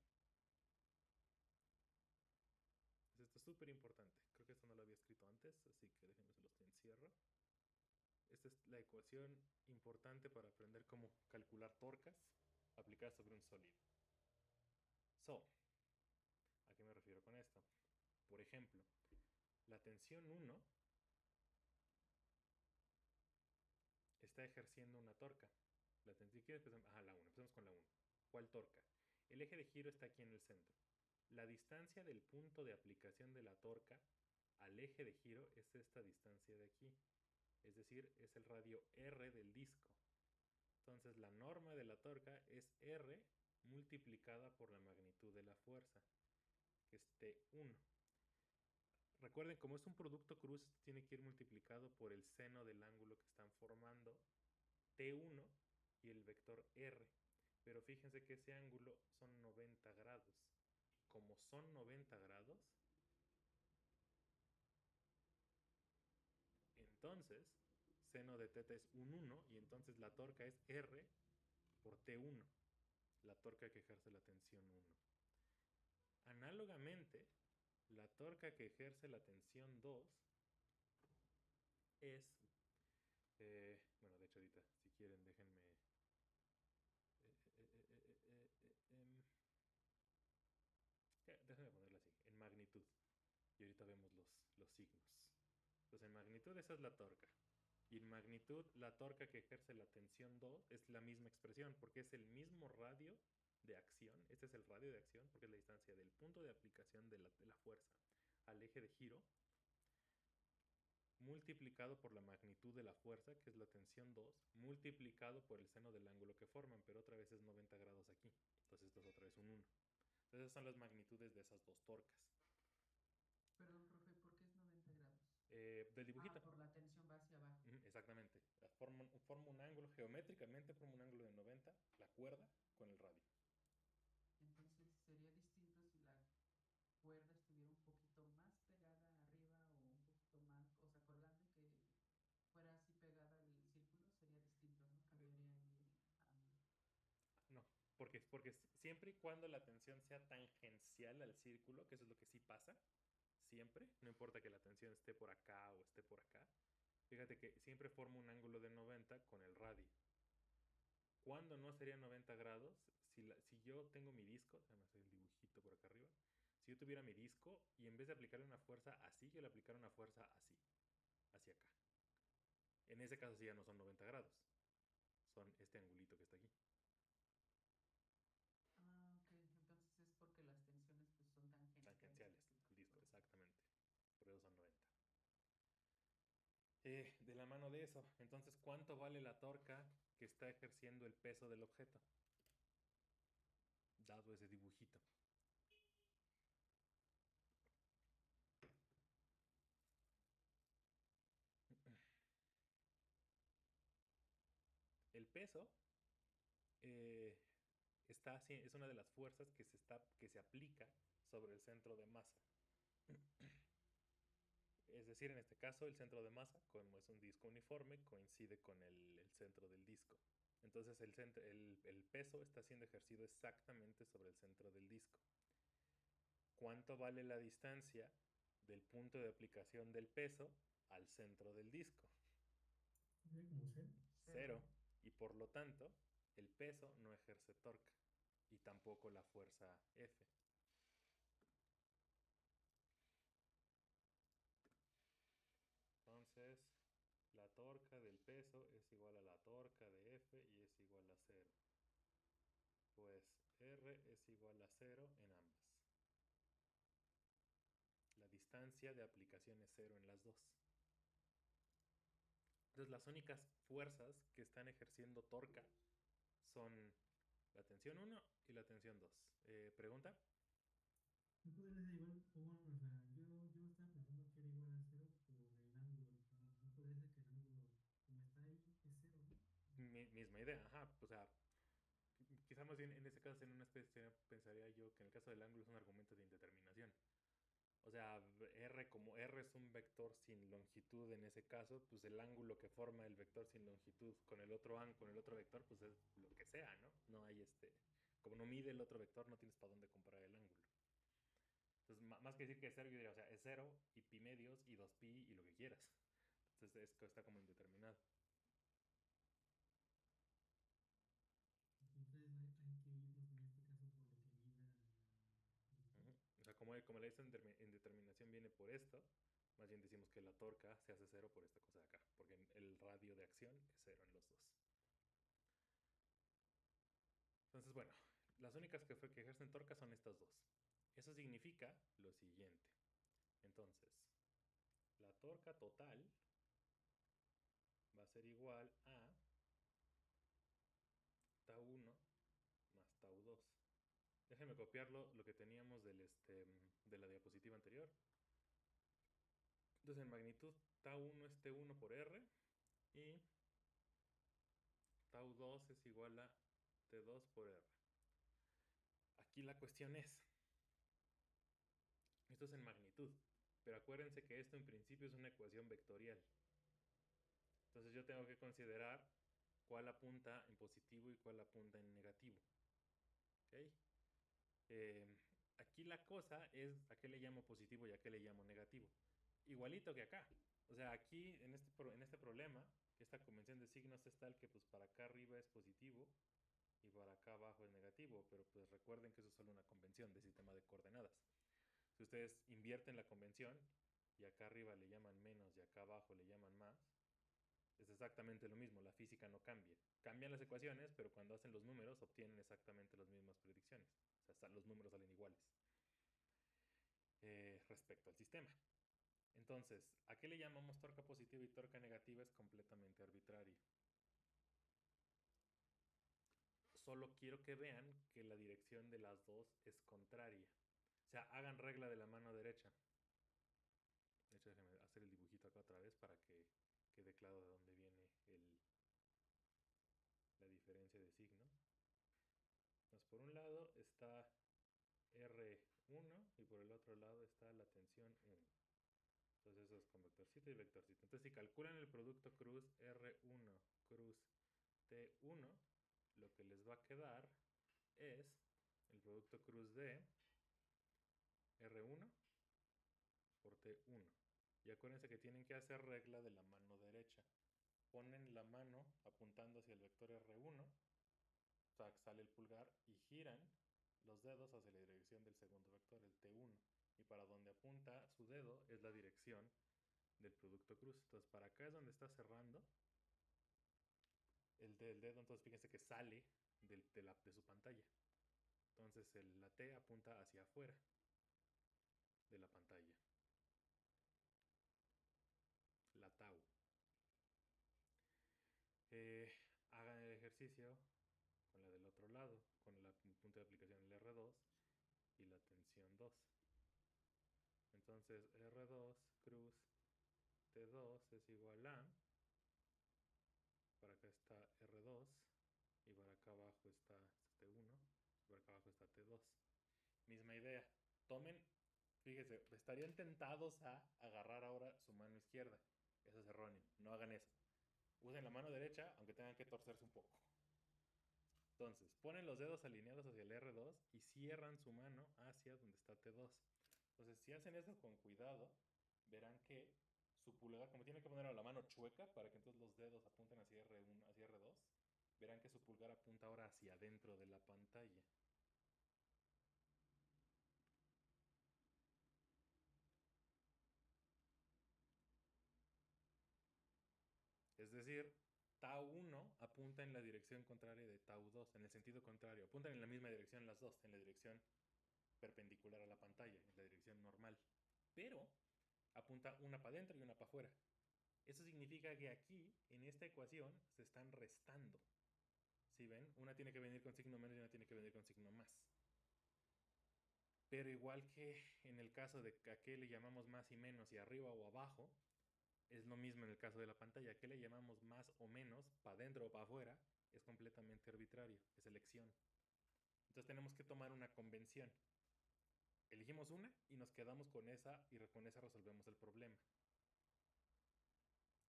Speaker 1: Pues esto es súper importante. Creo que esto no lo había escrito antes, así que déjenme se los encierro. Esta es la ecuación importante para aprender cómo calcular torcas aplicadas sobre un sólido. ¿A qué me refiero con esto? Por ejemplo, la tensión 1 está ejerciendo una torca. La tensión, la 1, empezamos con la 1. ¿Cuál torca? El eje de giro está aquí en el centro. La distancia del punto de aplicación de la torca al eje de giro es esta distancia de aquí. Es decir, es el radio R del disco. Entonces la norma de la torca es R multiplicada por la magnitud de la fuerza, que es T1. Recuerden, como es un producto cruz, tiene que ir multiplicado por el seno del ángulo que están formando, T1 y el vector R. Pero fíjense que ese ángulo son 90 grados. Como son 90 grados, entonces seno de θ es un 1 y entonces la torca es R por T1, la torca que ejerce la tensión 1. Análogamente, la torca que ejerce la tensión 2 es, bueno, de hecho ahorita, si quieren, déjenme, déjenme ponerla así, en magnitud. Y ahorita vemos los signos. Entonces, en magnitud esa es la torca. Y en magnitud, la torca que ejerce la tensión 2 es la misma expresión, porque es el mismo radio de acción. Este es el radio de acción, porque es la distancia del punto de aplicación de la fuerza al eje de giro, multiplicado por la magnitud de la fuerza, que es la tensión 2, multiplicado por el seno del ángulo que forman, pero otra vez es 90 grados aquí. Entonces esto es otra vez un 1. Entonces esas son las magnitudes de esas dos torcas.
Speaker 2: Perdón, profe, ¿por qué es 90 grados?
Speaker 1: Del dibujito.
Speaker 2: Por la tensión va hacia abajo.
Speaker 1: Exactamente. Forma un ángulo, geométricamente forma un ángulo de 90, la cuerda con el radio.
Speaker 2: Entonces sería distinto si la cuerda estuviera un poquito más pegada arriba o un poquito más, o sea, colgando y que fuera así pegada al círculo, sería distinto, ¿no? Cambiaría
Speaker 1: No, porque siempre y cuando la tensión sea tangencial al círculo, que eso es lo que sí pasa, siempre, no importa que la tensión esté por acá o esté por acá, fíjate que siempre forma un ángulo de 90 con el radio. ¿Cuándo no sería 90 grados? Si yo tengo mi disco, déjame hacer el dibujito por acá arriba. Si yo tuviera mi disco y en vez de aplicarle una fuerza así, yo le aplicara una fuerza así, hacia acá. En ese caso sí ya no son 90 grados, son este angulito que está aquí.
Speaker 2: ok. Entonces es porque las tensiones pues son
Speaker 1: Tangenciales al disco, exactamente. Por eso son 90. De la mano de eso, entonces, ¿cuánto vale la torca que está ejerciendo el peso del objeto? Dado ese dibujito. El peso es una de las fuerzas que se aplica sobre el centro de masa. Es decir, en este caso, el centro de masa, como es un disco uniforme, coincide con el centro del disco. Entonces, el peso está siendo ejercido exactamente sobre el centro del disco. ¿Cuánto vale la distancia del punto de aplicación del peso al centro del disco.
Speaker 3: ¿Sería como cero?
Speaker 1: Cero. Y por lo tanto, el peso no ejerce torque y tampoco la fuerza F. Entonces, la torca del peso es igual a la torca de F y es igual a 0. Pues R es igual a 0 en ambas. La distancia de aplicación es 0 en las dos. Entonces, las únicas fuerzas que están ejerciendo torca son la tensión 1 y la tensión 2. ¿Pregunta?
Speaker 3: No podría ser igual, o bueno, o sea, yo estaba pensando que era igual a cero por el ángulo. O sea, no podría ser que el ángulo, como está ahí, es cero, ¿no?
Speaker 1: Misma idea, ajá. O sea, quizá más bien en este caso, en una especie, pensaría yo que en el caso del ángulo es un argumento de indeterminación. O sea, R como R es un vector sin longitud en ese caso, pues el ángulo que forma el vector sin longitud con el otro vector, pues es lo que sea, ¿no? No hay como no mide el otro vector, no tienes para dónde comparar el ángulo. Entonces, más que decir que es cero, yo diría, o sea, es 0 y pi medios y 2 pi y lo que quieras. Entonces, está como indeterminado.
Speaker 3: Entonces hay que irnos en este caso por lo que mida el
Speaker 1: Uh-huh. O sea, como la indeterminación viene por esto, más bien decimos que la torca se hace 0 por esta cosa de acá, porque el radio de acción es 0 en los dos. Entonces, bueno, las únicas que ejercen torca son estas dos. Eso significa lo siguiente. Entonces, la torca total va a ser igual a tau 1 más tau 2. Déjenme copiarlo, lo que teníamos de la diapositiva anterior. Entonces, en magnitud, tau 1 es T1 por R y tau 2 es igual a T2 por R. Aquí la cuestión es, esto es en magnitud, pero acuérdense que esto en principio es una ecuación vectorial. Entonces yo tengo que considerar cuál apunta en positivo y cuál apunta en negativo. ¿Okay? Aquí la cosa es a qué le llamo positivo y a qué le llamo negativo. Igualito que acá. O sea, aquí en este problema, esta convención de signos es tal que pues para acá arriba es positivo y para acá abajo es negativo, pero pues recuerden que eso es solo una convención de sistema de coordenadas. Si ustedes invierten la convención y acá arriba le llaman menos y acá abajo le llaman más, es exactamente lo mismo, la física no cambia. Cambian las ecuaciones, pero cuando hacen los números obtienen exactamente las mismas predicciones. O sea, los números salen iguales respecto al sistema. Entonces, ¿a qué le llamamos torca positiva y torca negativa? Es completamente arbitrario. Solo quiero que vean que la dirección de las dos es contraria. O sea, hagan regla de la mano derecha. De hecho, déjenme hacer el dibujito acá otra vez para que quede claro de dónde viene la diferencia de signo. Entonces, por un lado está R1 y por el otro lado está la tensión 1. Entonces eso es con vectorcito y vectorcito. Entonces si calculan el producto cruz R1 cruz T1, lo que les va a quedar es el producto cruz de R1 por T1. Y acuérdense que tienen que hacer regla de la mano derecha. Ponen la mano apuntando hacia el vector R1, o sea, sale el pulgar, y giran los dedos hacia la dirección del segundo vector, el T1. Y para donde apunta su dedo es la dirección del producto cruz. Entonces, para acá es donde está cerrando el dedo. Entonces, fíjense que sale de su pantalla. Entonces, la T apunta hacia afuera de la pantalla. La tau. Hagan el ejercicio con la del otro lado, con el punto de aplicación el R2 y la tensión 2. Entonces, R2 cruz T2 es igual a, para acá está R2 y para acá abajo está T1 y para acá abajo está T2. Misma idea. Tomen, fíjense, estarían tentados a agarrar ahora su mano izquierda. Eso es erróneo, no hagan eso. Usen la mano derecha, aunque tengan que torcerse un poco. Entonces, ponen los dedos alineados hacia el R2 y cierran su mano hacia donde está T2. Entonces, si hacen eso con cuidado, verán que su pulgar, como tiene que poner la mano chueca para que entonces los dedos apunten hacia R1, hacia R2, verán que su pulgar apunta ahora hacia adentro de la pantalla. Es decir, tau 1 apunta en la dirección contraria de tau 2, en el sentido contrario. Apuntan en la misma dirección las dos, en la dirección perpendicular a la pantalla, en la dirección normal. Pero apunta una para adentro y una para afuera. Eso significa que aquí, en esta ecuación, se están restando. ¿Sí ven? Una tiene que venir con signo menos y una tiene que venir con signo más. Pero igual que en el caso de a qué le llamamos más y menos y arriba o abajo, es lo mismo en el caso de la pantalla. ¿A qué le llamamos más o menos, para adentro o para afuera? Es completamente arbitrario, es elección. Entonces tenemos que tomar una convención. Elegimos una y nos quedamos con esa y con esa resolvemos el problema.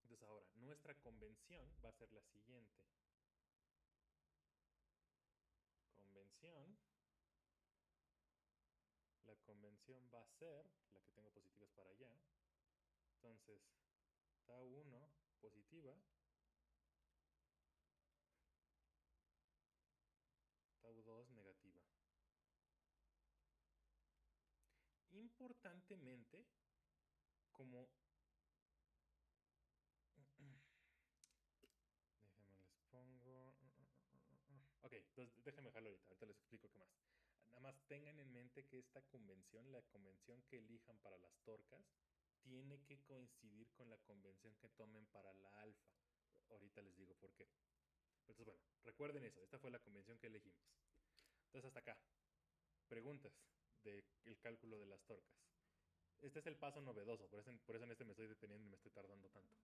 Speaker 1: Entonces ahora, nuestra convención va a ser la siguiente. La convención va a ser, la que tengo positivas para allá. Entonces, tau 1 positiva, tau 2 negativa. Importantemente, como... Déjenme les pongo... Ok, entonces déjenme dejarlo ahorita les explico qué más. Nada más tengan en mente que esta convención, la convención que elijan para las torcas, tiene que coincidir con la convención que tomen para la alfa. Ahorita les digo por qué. Entonces, bueno, recuerden eso, esta fue la convención que elegimos. Entonces, hasta acá. Preguntas del cálculo de las torcas. Este es el paso novedoso, por eso en este me estoy deteniendo y me estoy tardando tanto.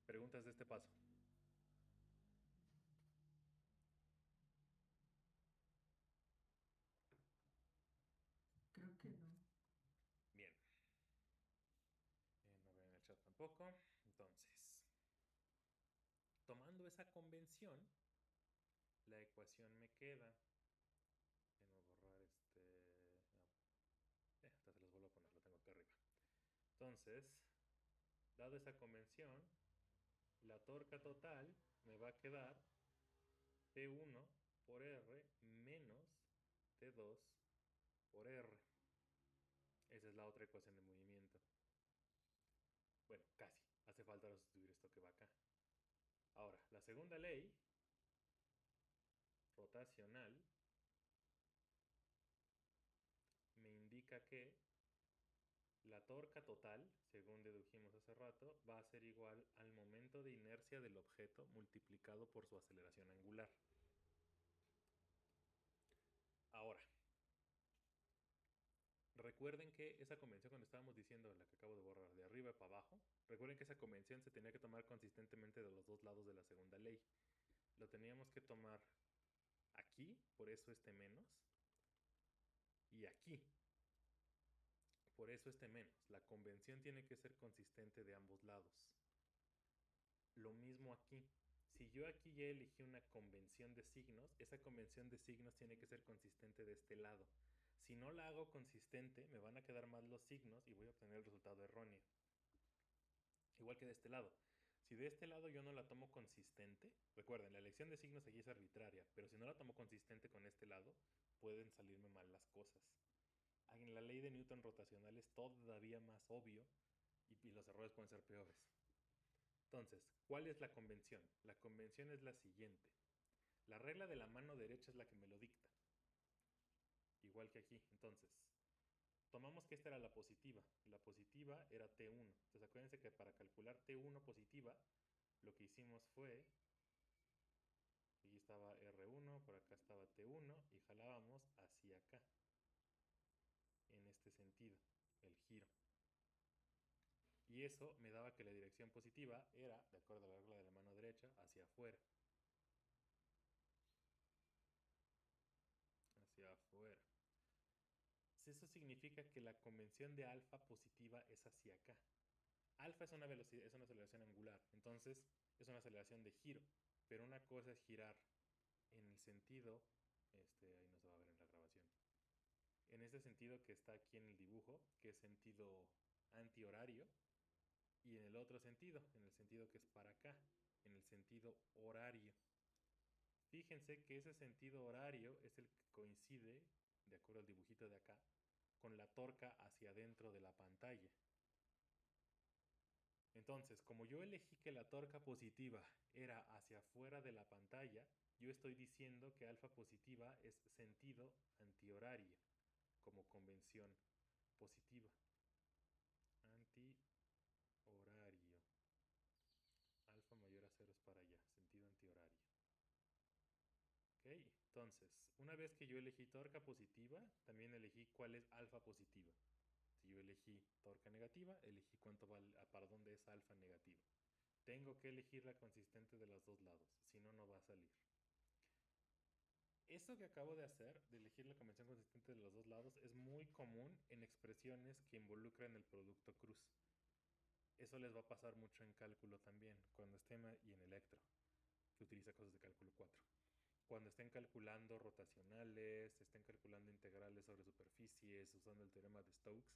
Speaker 1: Preguntas de este paso.
Speaker 2: Creo que no.
Speaker 1: Bien. No veo en el chat tampoco. Entonces, tomando esa convención, la ecuación me queda. Déjenme borrar este. No. Hasta se los vuelvo a poner, lo tengo acá arriba. Entonces, dado esa convención, la torca total me va a quedar T1 por R menos T2 por R. Esa es la otra ecuación de movimiento. Bueno, casi. Hace falta sustituir esto que va acá. Ahora, la segunda ley rotacional me indica que la torca total, según dedujimos hace rato, va a ser igual al momento de inercia del objeto multiplicado por su aceleración angular. Ahora, recuerden que esa convención, cuando estábamos diciendo la que acabo de borrar, de arriba para abajo, recuerden que esa convención se tenía que tomar consistentemente de los dos lados de la segunda ley. Lo teníamos que tomar aquí, por eso este menos, y aquí, por eso este menos. La convención tiene que ser consistente de ambos lados. Lo mismo aquí. Si yo aquí ya elegí una convención de signos, esa convención de signos tiene que ser consistente de este lado. Si no la hago consistente, me van a quedar mal los signos y voy a obtener el resultado erróneo. Igual que de este lado. Si de este lado yo no la tomo consistente, recuerden, la elección de signos aquí es arbitraria, pero si no la tomo consistente con este lado, pueden salirme mal las cosas. En la ley de Newton rotacional es todavía más obvio y los errores pueden ser peores. Entonces, ¿cuál es la convención? La convención es la siguiente. La regla de la mano derecha es la que me lo dicta. Igual que aquí. Entonces, tomamos que esta era la positiva. La positiva era T1. Entonces, acuérdense que para calcular T1 positiva, lo que hicimos fue, aquí estaba R1, por acá estaba T1, y jalábamos hacia acá. En este sentido, el giro. Y eso me daba que la dirección positiva era, de acuerdo a la regla de la mano derecha, hacia afuera. Hacia afuera. Eso significa que la convención de alfa positiva es hacia acá. Alfa es una velocidad, es una aceleración angular, entonces es una aceleración de giro. Pero una cosa es girar en el sentido, ahí no se va a ver en la grabación, este sentido que está aquí en el dibujo, que es sentido antihorario, y en el otro sentido, en el sentido que es para acá, en el sentido horario. Fíjense que ese sentido horario es el que coincide, de acuerdo al dibujito de acá, con la torca hacia adentro de la pantalla. Entonces, como yo elegí que la torca positiva era hacia afuera de la pantalla, yo estoy diciendo que alfa positiva es sentido antihorario, como convención positiva. Antihorario. Alfa mayor a 0 es para allá, sentido antihorario. Ok, entonces, una vez que yo elegí torca positiva, también elegí cuál es alfa positiva. Si yo elegí torca negativa, elegí cuánto va, para dónde es alfa negativa. Tengo que elegir la consistente de los dos lados, si no, no va a salir. Eso que acabo de hacer, de elegir la convención consistente de los dos lados, es muy común en expresiones que involucran el producto cruz. Eso les va a pasar mucho en cálculo también, cuando estén y en electro, que utiliza cosas de cálculo 4. Cuando estén calculando rotacionales, estén calculando integrales sobre superficies, usando el teorema de Stokes,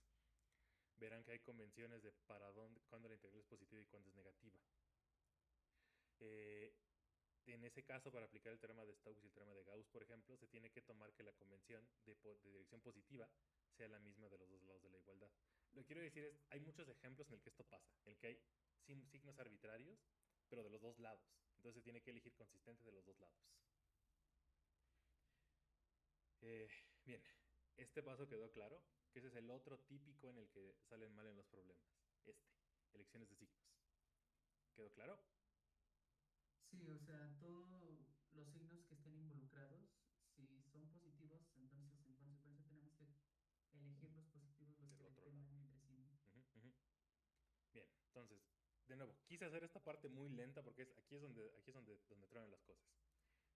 Speaker 1: verán que hay convenciones de para dónde, cuándo la integral es positiva y cuándo es negativa. En ese caso, para aplicar el teorema de Stokes y el teorema de Gauss, por ejemplo, se tiene que tomar que la convención de dirección positiva sea la misma de los dos lados de la igualdad. Lo que quiero decir es, hay muchos ejemplos en el que esto pasa, en el que hay signos arbitrarios, pero de los dos lados. Entonces se tiene que elegir consistente de los dos lados. Bien, este paso quedó claro, que ese es el otro típico en el que salen mal en los problemas. Elecciones de signos. ¿Quedó claro?
Speaker 2: Sí, o sea, todos los signos que estén involucrados, si son positivos, entonces en consecuencia tenemos que elegir los positivos, los
Speaker 1: Del
Speaker 2: que
Speaker 1: otro
Speaker 2: dependan
Speaker 1: lado.
Speaker 2: entre sí, ¿no?
Speaker 1: Bien, entonces, de nuevo, quise hacer esta parte muy lenta porque aquí es donde truenan las cosas.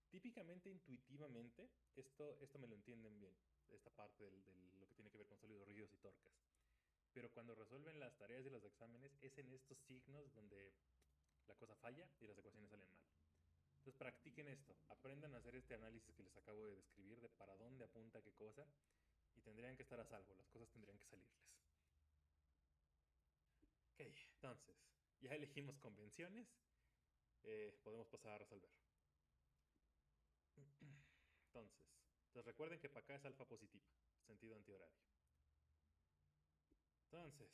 Speaker 1: Típicamente, intuitivamente, esto me lo entienden bien, esta parte de lo que tiene que ver con sólidos rígidos y torcas. Pero cuando resuelven las tareas y los exámenes, es en estos signos donde la cosa falla y las ecuaciones salen mal. Entonces practiquen esto, aprendan a hacer este análisis que les acabo de describir de para dónde apunta qué cosa y tendrían que estar a salvo, las cosas tendrían que salirles. Ok, entonces, ya elegimos convenciones, podemos pasar a resolver. Entonces recuerden que para acá es alfa positiva, sentido antihorario. Entonces,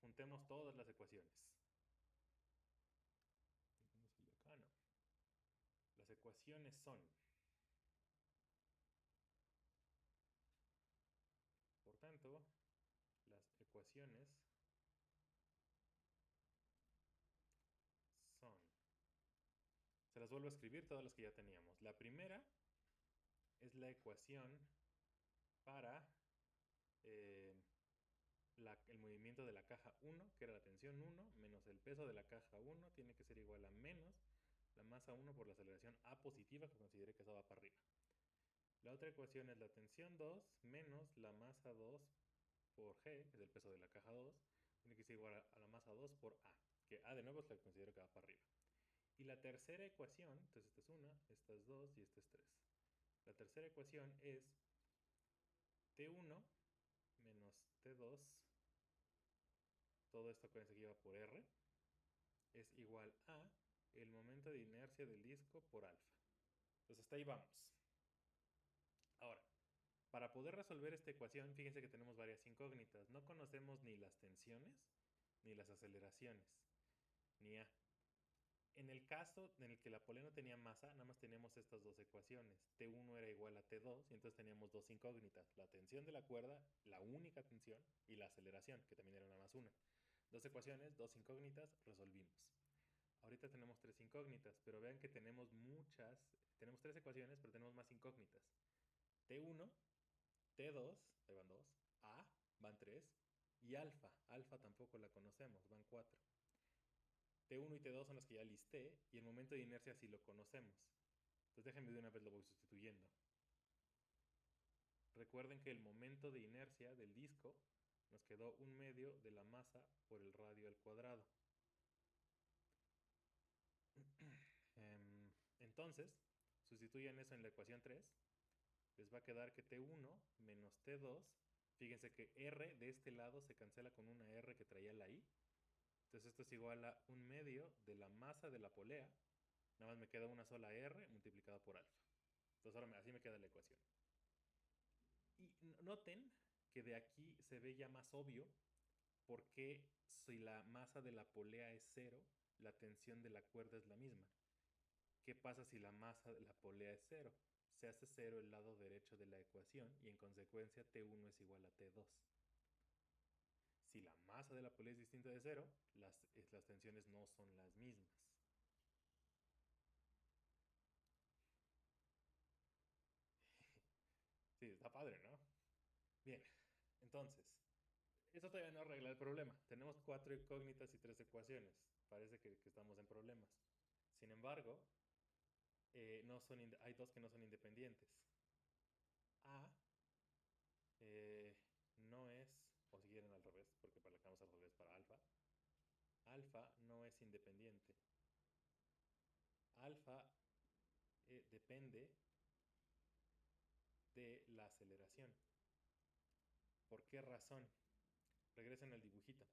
Speaker 1: juntemos todas las ecuaciones. Acá no. Las ecuaciones son, por tanto, las ecuaciones son, se las vuelvo a escribir todas las que ya teníamos. La primera es la ecuación para el movimiento de la caja 1, que era la tensión 1, menos el peso de la caja 1, tiene que ser igual a menos la masa 1 por la aceleración A positiva, que consideré que estaba para arriba. La otra ecuación es la tensión 2 menos la masa 2 por G, que es el peso de la caja 2, tiene que ser igual a la masa 2 por A, que A de nuevo es la que considero que va para arriba. Y la tercera ecuación, entonces esta es 1, esta es 2 y esta es 3. La tercera ecuación es T1 menos T2, todo esto acuérdense que lleva por R, es igual a el momento de inercia del disco por alfa. Entonces hasta ahí vamos. Ahora, para poder resolver esta ecuación, fíjense que tenemos varias incógnitas. No conocemos ni las tensiones, ni las aceleraciones, ni A. En el caso en el que la polea no tenía masa, nada más teníamos estas dos ecuaciones. T1 era igual a T2 y entonces teníamos dos incógnitas. La tensión de la cuerda, la única tensión, y la aceleración, que también era nada más una. Dos ecuaciones, dos incógnitas, resolvimos. Ahorita tenemos tres incógnitas, pero vean que tenemos tenemos tres ecuaciones, pero tenemos más incógnitas. T1, T2, ahí van dos, A, van tres, y alfa. Alfa tampoco la conocemos, van cuatro. T1 y T2 son las que ya listé, y el momento de inercia sí lo conocemos. Entonces déjenme de una vez lo voy sustituyendo. Recuerden que el momento de inercia del disco nos quedó 1/2 de la masa por el radio al cuadrado. Entonces, sustituyan eso en la ecuación 3 les va a quedar que T1 menos T2. Fíjense que R de este lado se cancela con una R que traía la I. Entonces esto es igual a 1/2 de la masa de la polea. Nada más me queda una sola R multiplicada por alfa. Entonces ahora así me queda la ecuación. Y noten que de aquí se ve ya más obvio porque si la masa de la polea es 0, la tensión de la cuerda es la misma. ¿Qué pasa si la masa de la polea es 0? Se hace 0 el lado derecho de la ecuación y en consecuencia T1 es igual a T2. Si la masa de la polea es distinta de 0, las tensiones no son las mismas. Sí, está padre, ¿no? Bien, entonces, eso todavía no arregla el problema. Tenemos 4 incógnitas y 3 ecuaciones. Parece que estamos en problemas. Sin embargo, hay dos que no son independientes. A no es, o si quieren al revés, porque para la que vamos al revés para alfa. Alfa no es independiente. Alfa depende de la aceleración. ¿Por qué razón? Regresen al dibujito.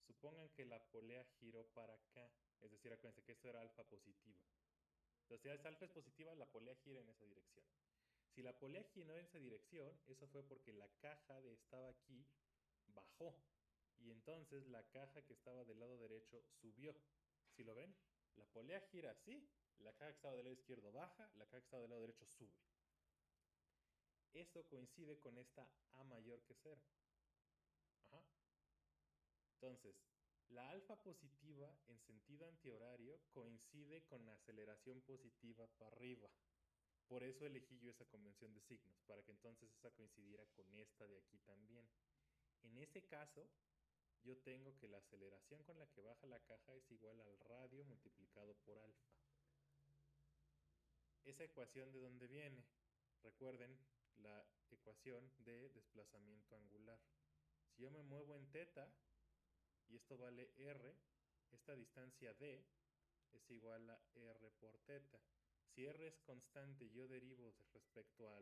Speaker 1: Supongan que la polea giró para acá, es decir, acuérdense que esto era alfa positiva. Entonces, si esta alfa es positiva, la polea gira en esa dirección. Si la polea giró en esa dirección, eso fue porque la caja de estaba aquí bajó. Y entonces la caja que estaba del lado derecho subió. ¿Sí lo ven? La polea gira así, la caja que estaba del lado izquierdo baja, la caja que estaba del lado derecho sube. Esto coincide con esta A mayor que 0. Ajá. Entonces, la alfa positiva en sentido antihorario coincide con la aceleración positiva para arriba. Por eso elegí yo esa convención de signos, para que entonces esa coincidiera con esta de aquí también. En ese caso, yo tengo que la aceleración con la que baja la caja es igual al radio multiplicado por alfa. Esa ecuación de dónde viene, recuerden la ecuación de desplazamiento angular. Si yo me muevo en teta y esto vale r, esta distancia d es igual a r por teta. Si r es constante y yo derivo respecto a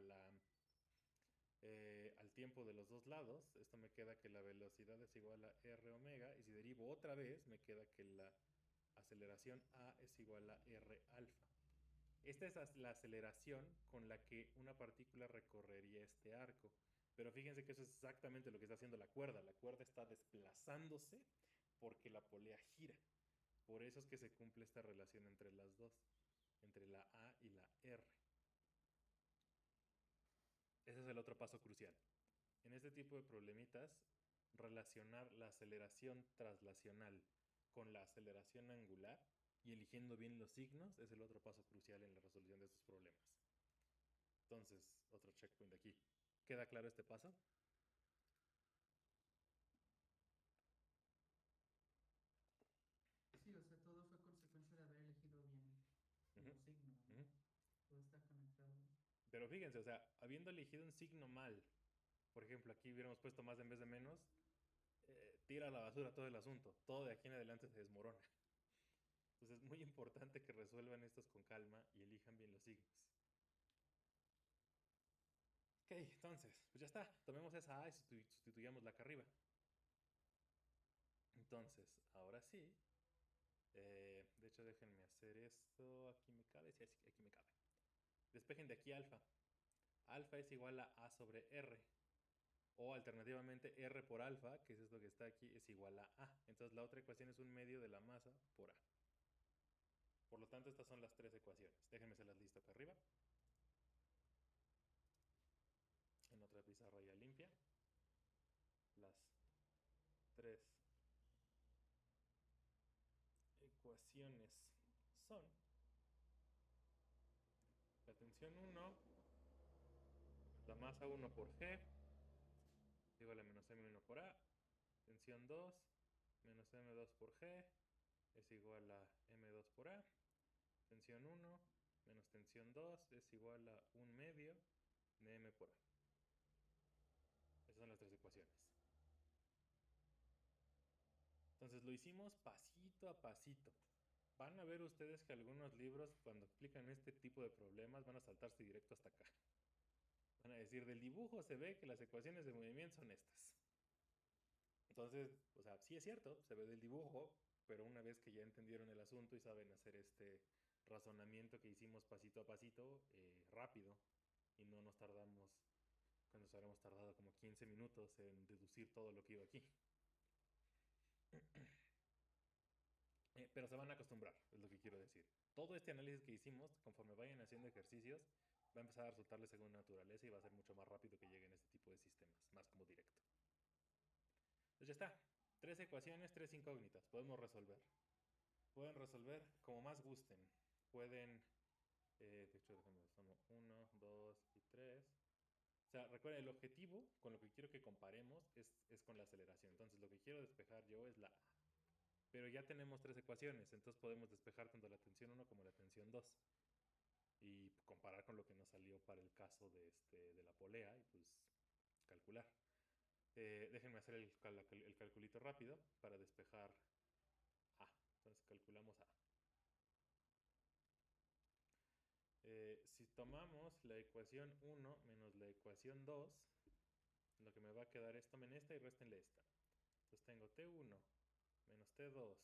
Speaker 1: al tiempo de los dos lados, esto me queda que la velocidad es igual a r omega, y si derivo otra vez me queda que la aceleración a es igual a r alfa. Esta es la aceleración con la que una partícula recorrería este arco. Pero fíjense que eso es exactamente lo que está haciendo la cuerda. La cuerda está desplazándose porque la polea gira. Por eso es que se cumple esta relación entre las dos, entre la A y la R. Ese es el otro paso crucial. En este tipo de problemitas, relacionar la aceleración traslacional con la aceleración angular y eligiendo bien los signos es el otro paso crucial en la resolución de estos problemas. Entonces, otro checkpoint aquí. ¿Queda claro este paso?
Speaker 2: Sí, o sea, todo fue consecuencia de haber elegido bien los signos, ¿no? Todo está conectado.
Speaker 1: Pero fíjense, o sea, habiendo elegido un signo mal, por ejemplo, aquí hubiéramos puesto más en vez de menos, tira a la basura todo el asunto. Todo de aquí en adelante se desmorona. Entonces es muy importante que resuelvan estos con calma y elijan bien los signos. Ok, entonces, pues ya está. Tomemos esa A y sustituyamos la acá arriba. Entonces, ahora sí. De hecho, déjenme hacer esto. Aquí me cabe. Sí, aquí me cabe. Despejen de aquí alfa. Alfa es igual a A sobre R. O alternativamente R por alfa, que es esto que está aquí, es igual a A. Entonces la otra ecuación es 1/2 de la masa por A. Por lo tanto, estas son las tres ecuaciones. Déjenme se las listo acá arriba. En otra pizarra ya limpia. Las tres ecuaciones son la tensión 1, la masa 1 por G, igual a menos M1 por A. Tensión 2 menos M2 por G es igual a M2 por A. Tensión 1 menos tensión 2 es igual a 1/2 de M por A. Esas son las tres ecuaciones. Entonces lo hicimos pasito a pasito. van a ver ustedes que algunos libros, cuando explican este tipo de problemas, van a saltarse directo hasta acá. Van a decir, del dibujo se ve que las ecuaciones de movimiento son estas. Entonces, o sea, sí es cierto, se ve del dibujo, pero una vez que ya entendieron el asunto y saben hacer este razonamiento que hicimos pasito a pasito, rápido, y no nos tardamos, cuando nos habremos tardado como 15 minutos en deducir todo lo que iba aquí. Pero se van a acostumbrar, es lo que quiero decir. Todo este análisis que hicimos, conforme vayan haciendo ejercicios, va a empezar a resultarles según naturaleza y va a ser mucho más rápido que lleguen a este tipo de sistemas, más como directo. Pues ya está. 3 ecuaciones, 3 incógnitas. Podemos resolver. Pueden resolver como más gusten. Pueden, de hecho, déjenme, somos 1, 2 y 3. O sea, recuerden, el objetivo con lo que quiero que comparemos es con la aceleración. Entonces, lo que quiero despejar yo es la A. Pero ya tenemos 3 ecuaciones, entonces podemos despejar tanto la tensión 1 como la tensión 2. Y comparar con lo que nos salió para el caso de la polea y pues calcular. Déjenme hacer el calculito rápido para despejar A. Entonces calculamos A. Si tomamos la ecuación 1 menos la ecuación 2, lo que me va a quedar es tomen esta y réstenle esta. Entonces tengo T1 menos T2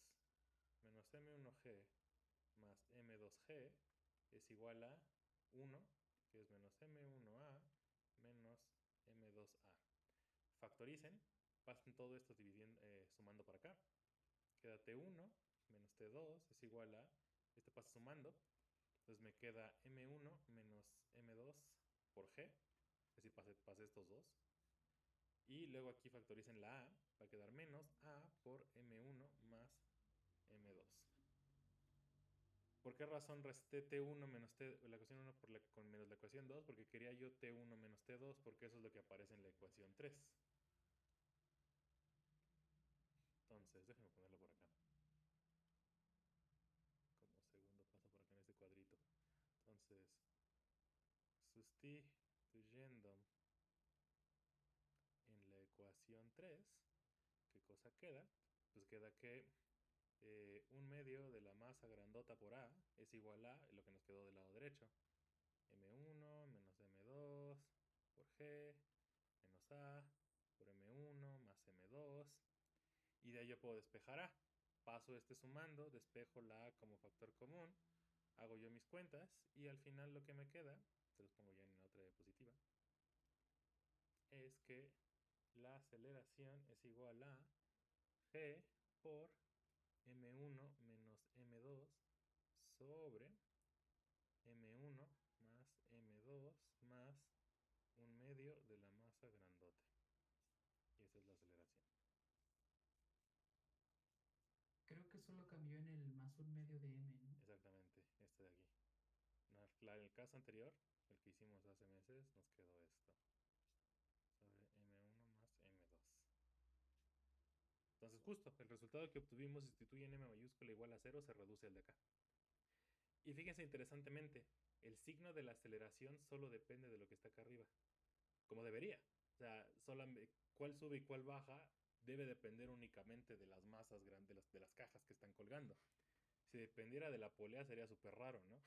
Speaker 1: menos M1G más M2G es igual a 1, que es menos M1A menos M2A. Factoricen, pasen todo esto dividiendo, sumando para acá. Queda T1 menos T2 es igual a, este pasa sumando, entonces me queda M1 menos M2 por G, es decir, pasé estos dos. Y luego aquí factoricen la A, va a quedar menos A por M1 más M2. ¿Por qué razón resté T1 menos la ecuación 1 con menos la ecuación 2? Porque quería yo T1 menos T2, porque eso es lo que aparece en la ecuación 3. Entonces, déjenme ponerlo por acá. Como segundo paso por acá en este cuadrito. Entonces, sustituyendo en la ecuación 3, ¿qué cosa queda? Pues queda que 1/2 de la masa grandota por A es igual a lo que nos quedó del lado derecho. M1 menos M2 por G menos A por M1 más M2. Y de ahí yo puedo despejar A. Paso este sumando, despejo la A como factor común, hago yo mis cuentas y al final lo que me queda, se los pongo ya en la otra diapositiva, es que la aceleración es igual a G por M1 menos M2 sobre M1 más M2 más 1/2 de la masa grandota. Y esa es la aceleración.
Speaker 2: Creo que solo cambió en el más 1/2 de m, ¿no?
Speaker 1: Exactamente, este de aquí. En el caso anterior, el que hicimos hace meses, nos quedó esto. Sobre M1 más M2. Entonces justo, el resultado que obtuvimos si sustituyen M mayúscula igual a 0 se reduce al de acá. Y fíjense interesantemente, el signo de la aceleración solo depende de lo que está acá arriba. Como debería. O sea, cuál sube y cuál baja debe depender únicamente de las masas grandes, de las cajas que están colgando. Si dependiera de la polea sería súper raro, ¿no?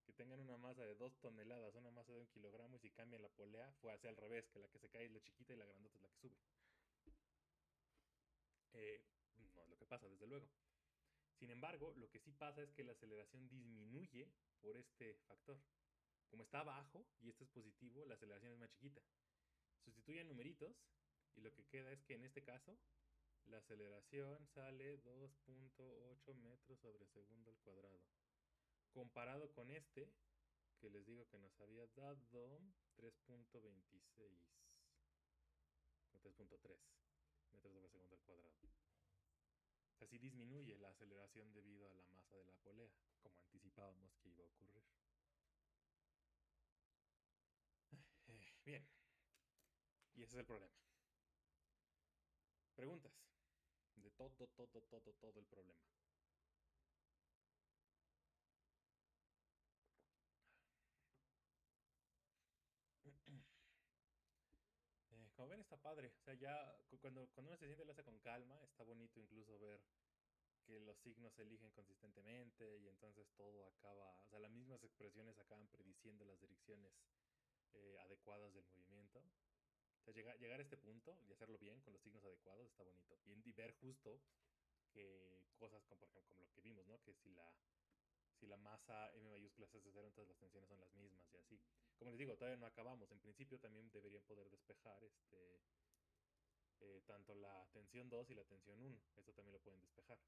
Speaker 1: Que tengan una masa de 2 toneladas, una masa de 1 kilogramo y si cambian la polea, fue hacia al revés, que la que se cae es la chiquita y la grandota es la que sube. No es lo que pasa, desde luego. Sin embargo, lo que sí pasa es que la aceleración disminuye por este factor. Como está abajo y este es positivo, la aceleración es más chiquita. Sustituyen numeritos y lo que queda es que en este caso la aceleración sale 2.8 metros sobre segundo al cuadrado. Comparado con este, que les digo que nos había dado 3.26 o 3.3 metros sobre segundo al cuadrado. O sea, sí disminuye la aceleración debido a la masa de la polea, como anticipábamos que iba a ocurrir. Bien, y ese es el problema. Preguntas de todo el problema. Como ven está padre, o sea, ya cuando uno se siente lo hace con calma, está bonito incluso ver que los signos se eligen consistentemente y entonces todo acaba, o sea, las mismas expresiones acaban prediciendo las direcciones adecuadas del movimiento. O sea, llegar a este punto y hacerlo bien con los signos adecuados está bonito. Y ver justo que cosas como, por ejemplo, como lo que vimos, ¿no? Que si la masa M mayúscula es de cero, entonces las tensiones son las mismas y así. Como les digo, todavía no acabamos. En principio también deberían poder despejar tanto la tensión 2 y la tensión 1. Esto también lo pueden despejar.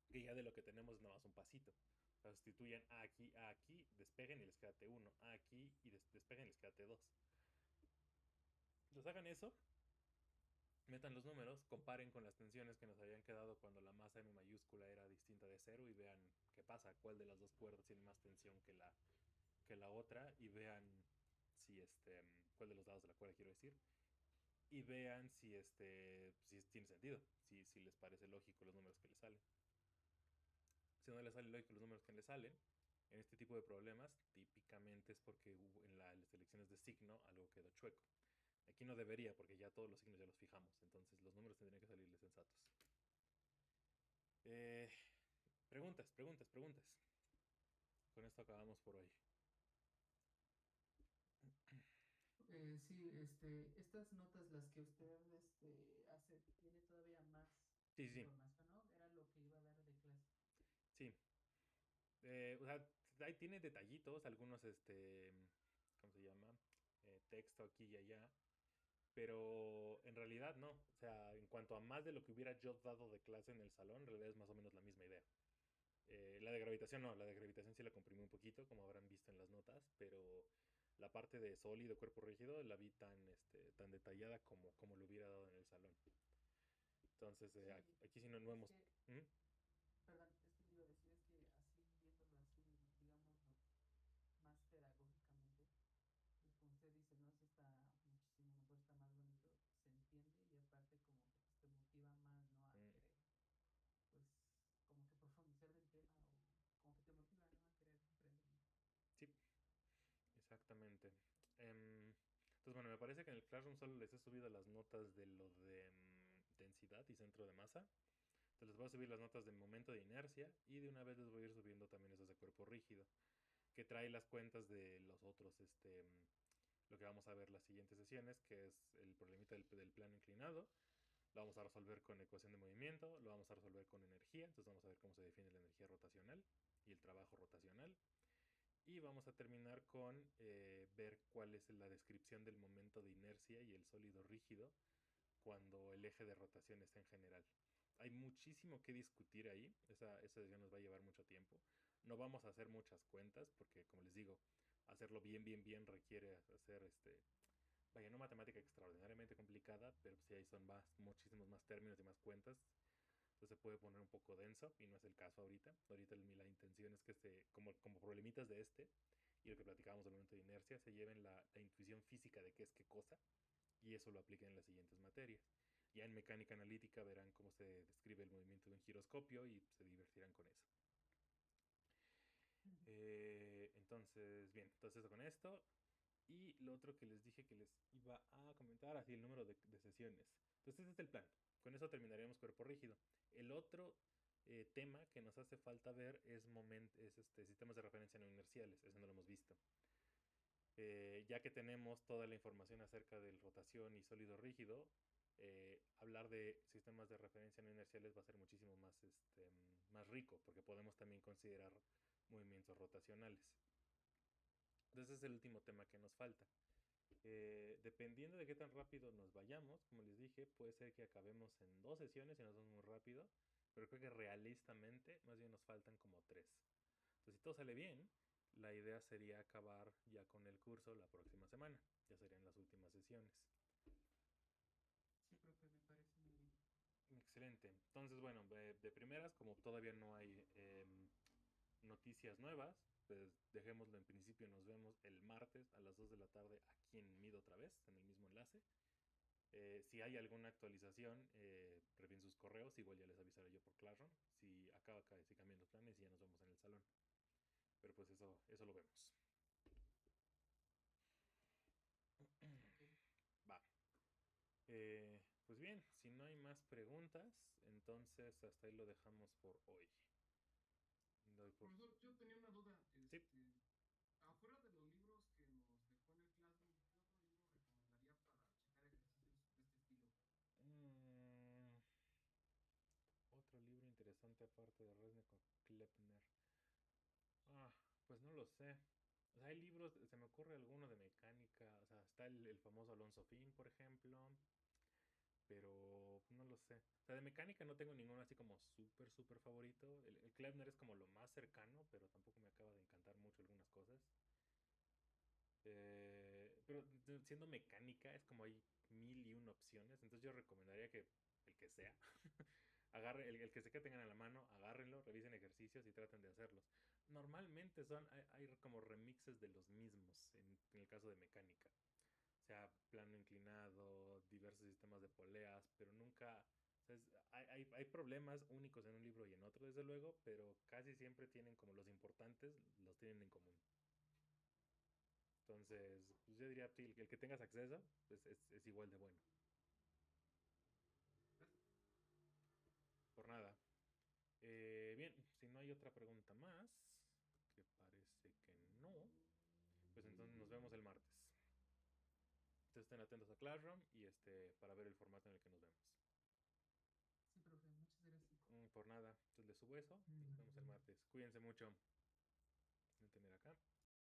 Speaker 1: Que ya de lo que tenemos nada más un pasito. O sea, sustituyen A aquí, despeguen y les queda T1. A aquí y despeguen y les queda T2. Entonces hagan eso, metan los números, comparen con las tensiones que nos habían quedado cuando la masa M mayúscula era distinta de cero y vean qué pasa, cuál de las dos cuerdas tiene más tensión que la otra y vean si cuál de los lados de la cuerda quiero decir y vean si tiene sentido, si les parece lógico los números que les salen. Si no les sale lógico los números que les salen, en este tipo de problemas típicamente es porque en las elecciones de signo algo quedó chueco. Aquí no debería porque ya todos los signos ya los fijamos, entonces los números tendrían que salirles sensatos. Eh, preguntas. Con esto acabamos por hoy.
Speaker 2: Sí, estas notas, las que usted hace, tiene todavía más
Speaker 1: Sí, sí, sí.
Speaker 2: información, ¿no? Era lo que iba a dar de clase.
Speaker 1: Sí. O sea, ahí tiene detallitos, algunos, ¿cómo se llama? Texto aquí y allá. Pero en realidad no. O sea, en cuanto a más de lo que hubiera yo dado de clase en el salón, en realidad es más o menos la misma idea. La de gravitación no, la de gravitación sí la comprimí un poquito, como habrán visto en las notas, pero la parte de sólido, cuerpo rígido, la vi tan detallada como lo hubiera dado en el salón. Entonces,
Speaker 2: Sí,
Speaker 1: aquí sí no
Speaker 2: es
Speaker 1: hemos...
Speaker 2: que,
Speaker 1: ¿Mm?
Speaker 2: perdón, es que le iba a decir, es que así, viéndolo así, digámoslo, más pedagógicamente, pues como usted dice, ¿no? Eso está muchísimo mejor, está más bonito, se entiende y aparte como que pues, te motiva más, ¿no? A
Speaker 1: Mm,
Speaker 2: querer, pues, como que profundizar del tema o como que te motiva, ¿no? A querer aprender más.
Speaker 1: sí, exactamente. Entonces, bueno, me parece que en el Classroom solo les he subido las notas de lo de densidad y centro de masa. Entonces les voy a subir las notas de momento de inercia y de una vez les voy a ir subiendo también esas de cuerpo rígido, que trae las cuentas de los otros, lo que vamos a ver las siguientes sesiones, que es el problemita del plano inclinado. Lo vamos a resolver con ecuación de movimiento, lo vamos a resolver con energía, entonces vamos a ver cómo se define la energía rotacional y el trabajo rotacional. Y vamos a terminar con ver cuál es la descripción del momento de inercia y el sólido rígido cuando el eje de rotación está en general. Hay muchísimo que discutir ahí, esa sesión nos va a llevar mucho tiempo. No vamos a hacer muchas cuentas porque, como les digo, hacerlo bien requiere hacer vaya, no matemática extraordinariamente complicada, pero si ahí son muchísimos más términos y más cuentas, entonces se puede poner un poco denso y no es el caso ahorita. Ahorita la intención es que como problemitas de y lo que platicábamos del momento de inercia, se lleven la intuición física de qué es qué cosa y eso lo apliquen en las siguientes materias. Ya en mecánica analítica verán cómo se describe el movimiento de un giroscopio y se divertirán con eso. Entonces, bien, entonces eso con esto. Y lo otro que les dije que les iba a comentar, así el número de sesiones. Entonces ese es el plan. Con eso terminaríamos cuerpo rígido. El otro tema que nos hace falta ver es sistemas de referencia no inerciales. Eso no lo hemos visto. Ya que tenemos toda la información acerca del rotación y sólido rígido, hablar de sistemas de referencia no inerciales va a ser muchísimo más rico, porque podemos también considerar movimientos rotacionales. Entonces es el último tema que nos falta. Dependiendo de qué tan rápido nos vayamos, como les dije, puede ser que acabemos en 2 sesiones y nos vamos muy rápido, pero creo que realistamente más bien nos faltan como 3. Entonces, si todo sale bien, la idea sería acabar ya con el curso la próxima semana. Ya serían las últimas sesiones.
Speaker 2: Sí, profe, me parece muy bien.
Speaker 1: Excelente. Entonces, bueno, de primeras, como todavía no hay noticias nuevas, pues dejémoslo en principio. Nos vemos el martes a las 2 de la tarde aquí en MID otra vez, en el mismo enlace. Si hay alguna actualización, revisen sus correos, igual ya les avisaré yo por Classroom. Si cambian los planes y ya nos vemos en el salón. Pero pues eso lo vemos.
Speaker 2: Ok.
Speaker 1: Va. Pues bien, si no hay más preguntas, Entonces, hasta ahí lo dejamos por hoy. Doy por...
Speaker 4: Profesor, yo tenía una duda.
Speaker 1: Sí.
Speaker 4: Afuera de los libros que nos dejó en el Classroom, ¿qué otro libro recomendaría para checar ejercicios de este estilo?
Speaker 1: Mm, otro libro interesante aparte de Resnick o Klepner. Ah, pues no lo sé. O sea, hay libros, se me ocurre alguno de mecánica. O sea, está el famoso Alonso Fin, por ejemplo. Pero no lo sé. O sea, de mecánica no tengo ninguno así como súper, súper favorito. El Klempner es como lo más cercano, pero tampoco me acaba de encantar mucho algunas cosas. Pero siendo mecánica es como hay mil y una opciones. Entonces yo recomendaría que el que sea, agarre, el que sea que tengan a la mano, agárrenlo, revisen ejercicios y traten de hacerlos. Normalmente hay como remixes de los mismos en el caso de mecánica. O sea, plano inclinado, diversos sistemas de poleas, pero nunca... O sea, hay problemas únicos en un libro y en otro, desde luego, pero casi siempre tienen como los importantes, los tienen en común. Entonces, pues yo diría, sí, el que tengas acceso pues es igual de bueno.
Speaker 4: Gracias.
Speaker 1: Por nada. Bien, si no hay otra pregunta más, que parece que no, pues entonces nos vemos el martes. Entonces estén atentos a Classroom y para ver el formato en el que nos vemos.
Speaker 2: Sí, profe, muchas gracias.
Speaker 1: Por nada, entonces les subo eso y nos vemos el martes. Cuídense mucho. Voy a tener acá.